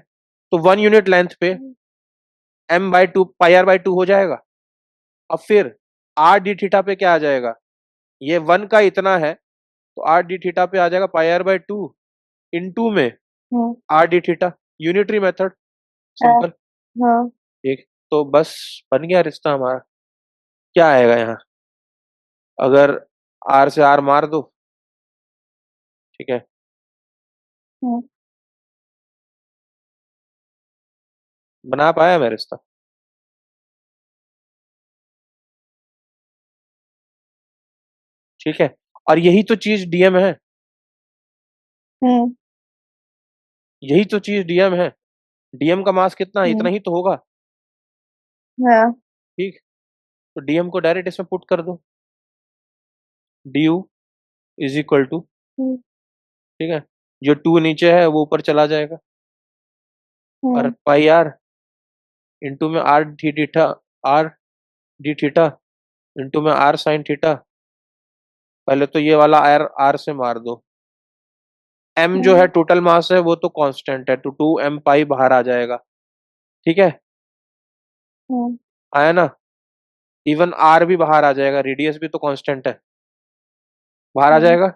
तो 1 यूनिट लेंथ पे hmm M by two pi are by two हो जाएगा। अब फिर आर डी थीटा पे क्या आ जाएगा, ये वन का इतना है तो आर डी थीटा पे आ जाएगा pi are by two into में hmm, R D theta, unitary method, ah, simple. हाँ ठीक। तो बस बन गया रिश्ता हमारा। क्या आएगा यहाँ, अगर आर से आर मार दो, ठीक है, हम्म बना पाया मैं रिश्ता? ठीक है। और यही तो चीज डीएम है, हम्म यही तो चीज डीएम है। डीएम का मास कितना है, इतना हम्म, ही तो होगा, हाँ ठीक। तो डीएम को डायरेक्ट इसमें पुट कर दो, D U is equal to, hmm ठीक है, जो टू नीचे है वो ऊपर चला जाएगा, और हम्म पाई आर इंटू में are D theta, are D theta into में आर साइन थीटा। पहले तो ये वाला आर आर से मार दो, एम जो है हम्म टोटल मास है वो तो कांस्टेंट है, तो टू एम पाई बाहर आ जाएगा, ठीक है? हम्म, आया ना? इवन आर भी बाहर आ जाएगा, रेडियस भी तो कांस्टेंट है, बाहर आ हम्म, जाएगा,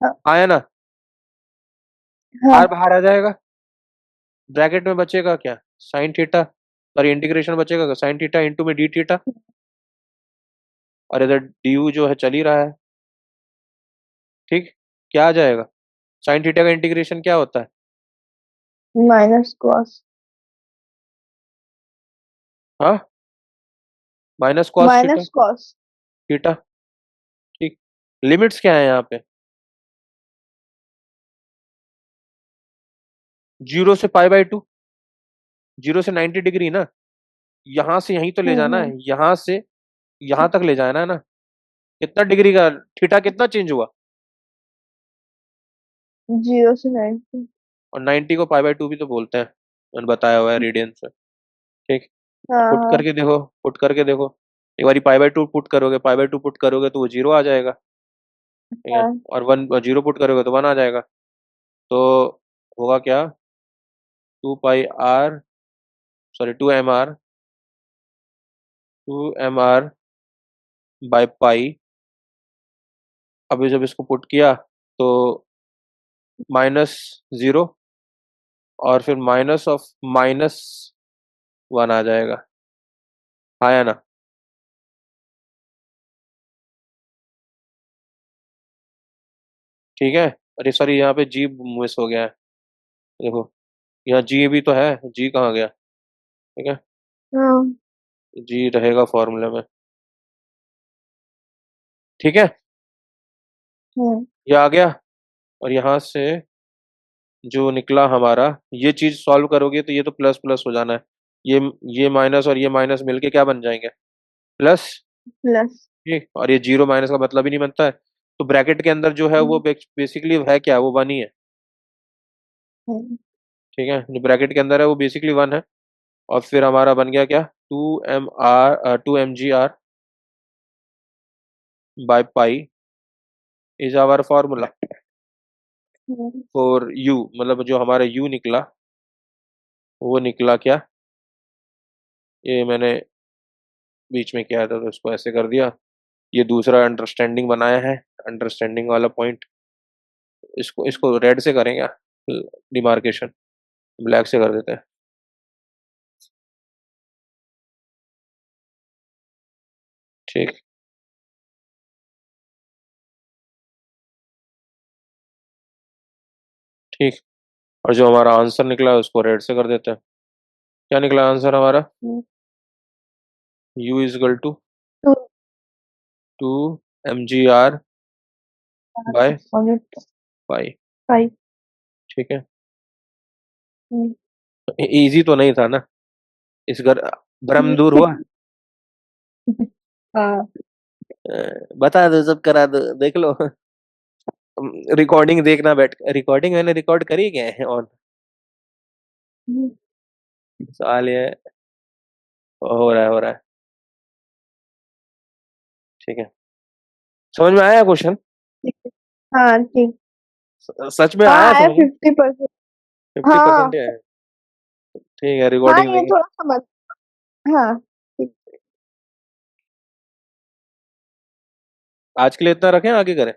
हाँ आया ना? आर हाँ बाहर आ जाएगा, ब्रैकेट में बचेगा क्या, साइन थीटा, सॉरी इंटीग्रेशन बचेगा साइन थीटा इंटू में डी थीटा, और इधर डी यू जो है चल ही रहा है, ठीक। क्या आ जाएगा, साइन थीटा का इंटीग्रेशन क्या होता है? माइनस कॉस हाँ, minus cos theta, minus cos. Theta. ठीक, लिमिट्स क्या है यहाँ पे? 0 से π/2, 0 से 90 डिग्री ना, यहाँ से यहीं तो ले जाना है, हम्म। यहाँ से यहाँ तक ले जाना है ना। कितना डिग्री का थीटा, कितना चेंज हुआ? 0 से 90। और 90 को π/2 भी तो बोलते हैं, मैंने बताया हुआ है रेडियंस में। ठीक, हाँ पुट हाँ करके देखो, पुट करके देखो। एक बारी π/2 पुट करोगे, π/2 पुट करोगे तो वो 0 आ जाएगा। ठीक है, हाँ। और 1 0 पुट करोगे तो 1 आ जाएगा। तो होगा क्या, 2πr, सॉरी 2mr/π। अभी जब इसको पुट किया तो -0, और फिर -1 आ जाएगा। हाँ या ना? ठीक है। अरे सॉरी, यहाँ पे जी मिस हो गया है। देखो, यहाँ जी भी तो है, जी कहाँ गया? ठीक है, हाँ। जी रहेगा फॉर्मूले में। ठीक है, हम्म। ये आ गया। और यहाँ से जो निकला हमारा, ये चीज सॉल्व करोगे तो ये तो प्लस प्लस हो जाना है। ये माइनस और ये माइनस मिलके क्या बन जाएंगे? प्लस। प्लस। ठीक, और ये जीरो माइनस का मतलब ही नहीं बनता है। तो ब्रैकेट के अंदर जो है वो बेसिकली है क्या, वो 1 ही है। हम्म। ठीक है, जो ब्रैकेट के अंदर है वो बेसिकली 1 है। और फिर हमारा बन गया क्या, 2mg/π is our formula hmm. For u। मतलब जो हमारा u निकला, वो निकला क्या, ये मैंने बीच में किया था तो इसको ऐसे कर दिया। ये दूसरा अंडरस्टैंडिंग बनाया है, अंडरस्टैंडिंग वाला पॉइंट। इसको इसको रेड से करेंगे, डिमार्केशन ब्लैक से कर देते हैं। ठीक, ठीक। और जो हमारा आंसर निकला है उसको रेड से कर देते हैं। क्या निकला आंसर हमारा? हम्म। U = two. 2mgr/π। 5। ठीक है, इजी तो नहीं था ना, इस घर भ्रम दूर हुआ। हाँ। बता दो, सब करा दो, देख लो। रिकॉर्डिंग देखना, बैठ रिकॉर्डिंग मैंने रिकॉर्ड करी क्या है ऑन? सवाल ये है, हो रहा है, हो रहा है। ठीक है, समझ में आया क्वेश्चन? ठीक है। हाँ ठीक। सच में हाँ आया आया समझ में? 50%। 50% हाँ। ही आया। ठीक है, हाँ रिकॉर्डिंग ये देंगे। थोड़ा समझ। हाँ ठीक। आज के लिए इतना रखें, आगे करें?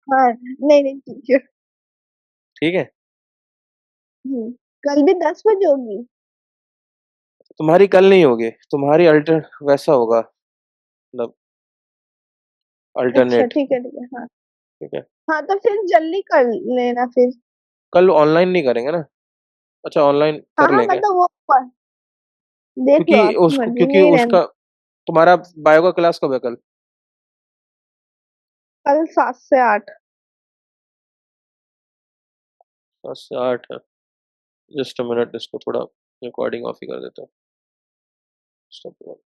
हाँ नहीं नहीं ठीक है। ठीक है। कल भी 10 बजे होगी। तुम्हारी कल नहीं होगी, तुम्हारी अल्टर वैसा होगा, मतलब अच्छा अल्टरनेट। ठीक है हाँ। ठीक है, हाँ तो फिर जल्दी कर लेना फिर। कल ऑनलाइन नहीं करेंगे ना? अच्छा, ऑनलाइन हाँ कर हाँ लेंगे। मतलब वो देख लो आपकी मर्जी, क्योंकि नहीं रहने। उसका, तुम्हारा बायो का क्लास कब है कल? कल 7 से 8। 7 से 8 है। जस्ट अ मिनट, इसको थोड़ा रिकॉर्डिंग ऑफ ही कर देता हूँ। Stop.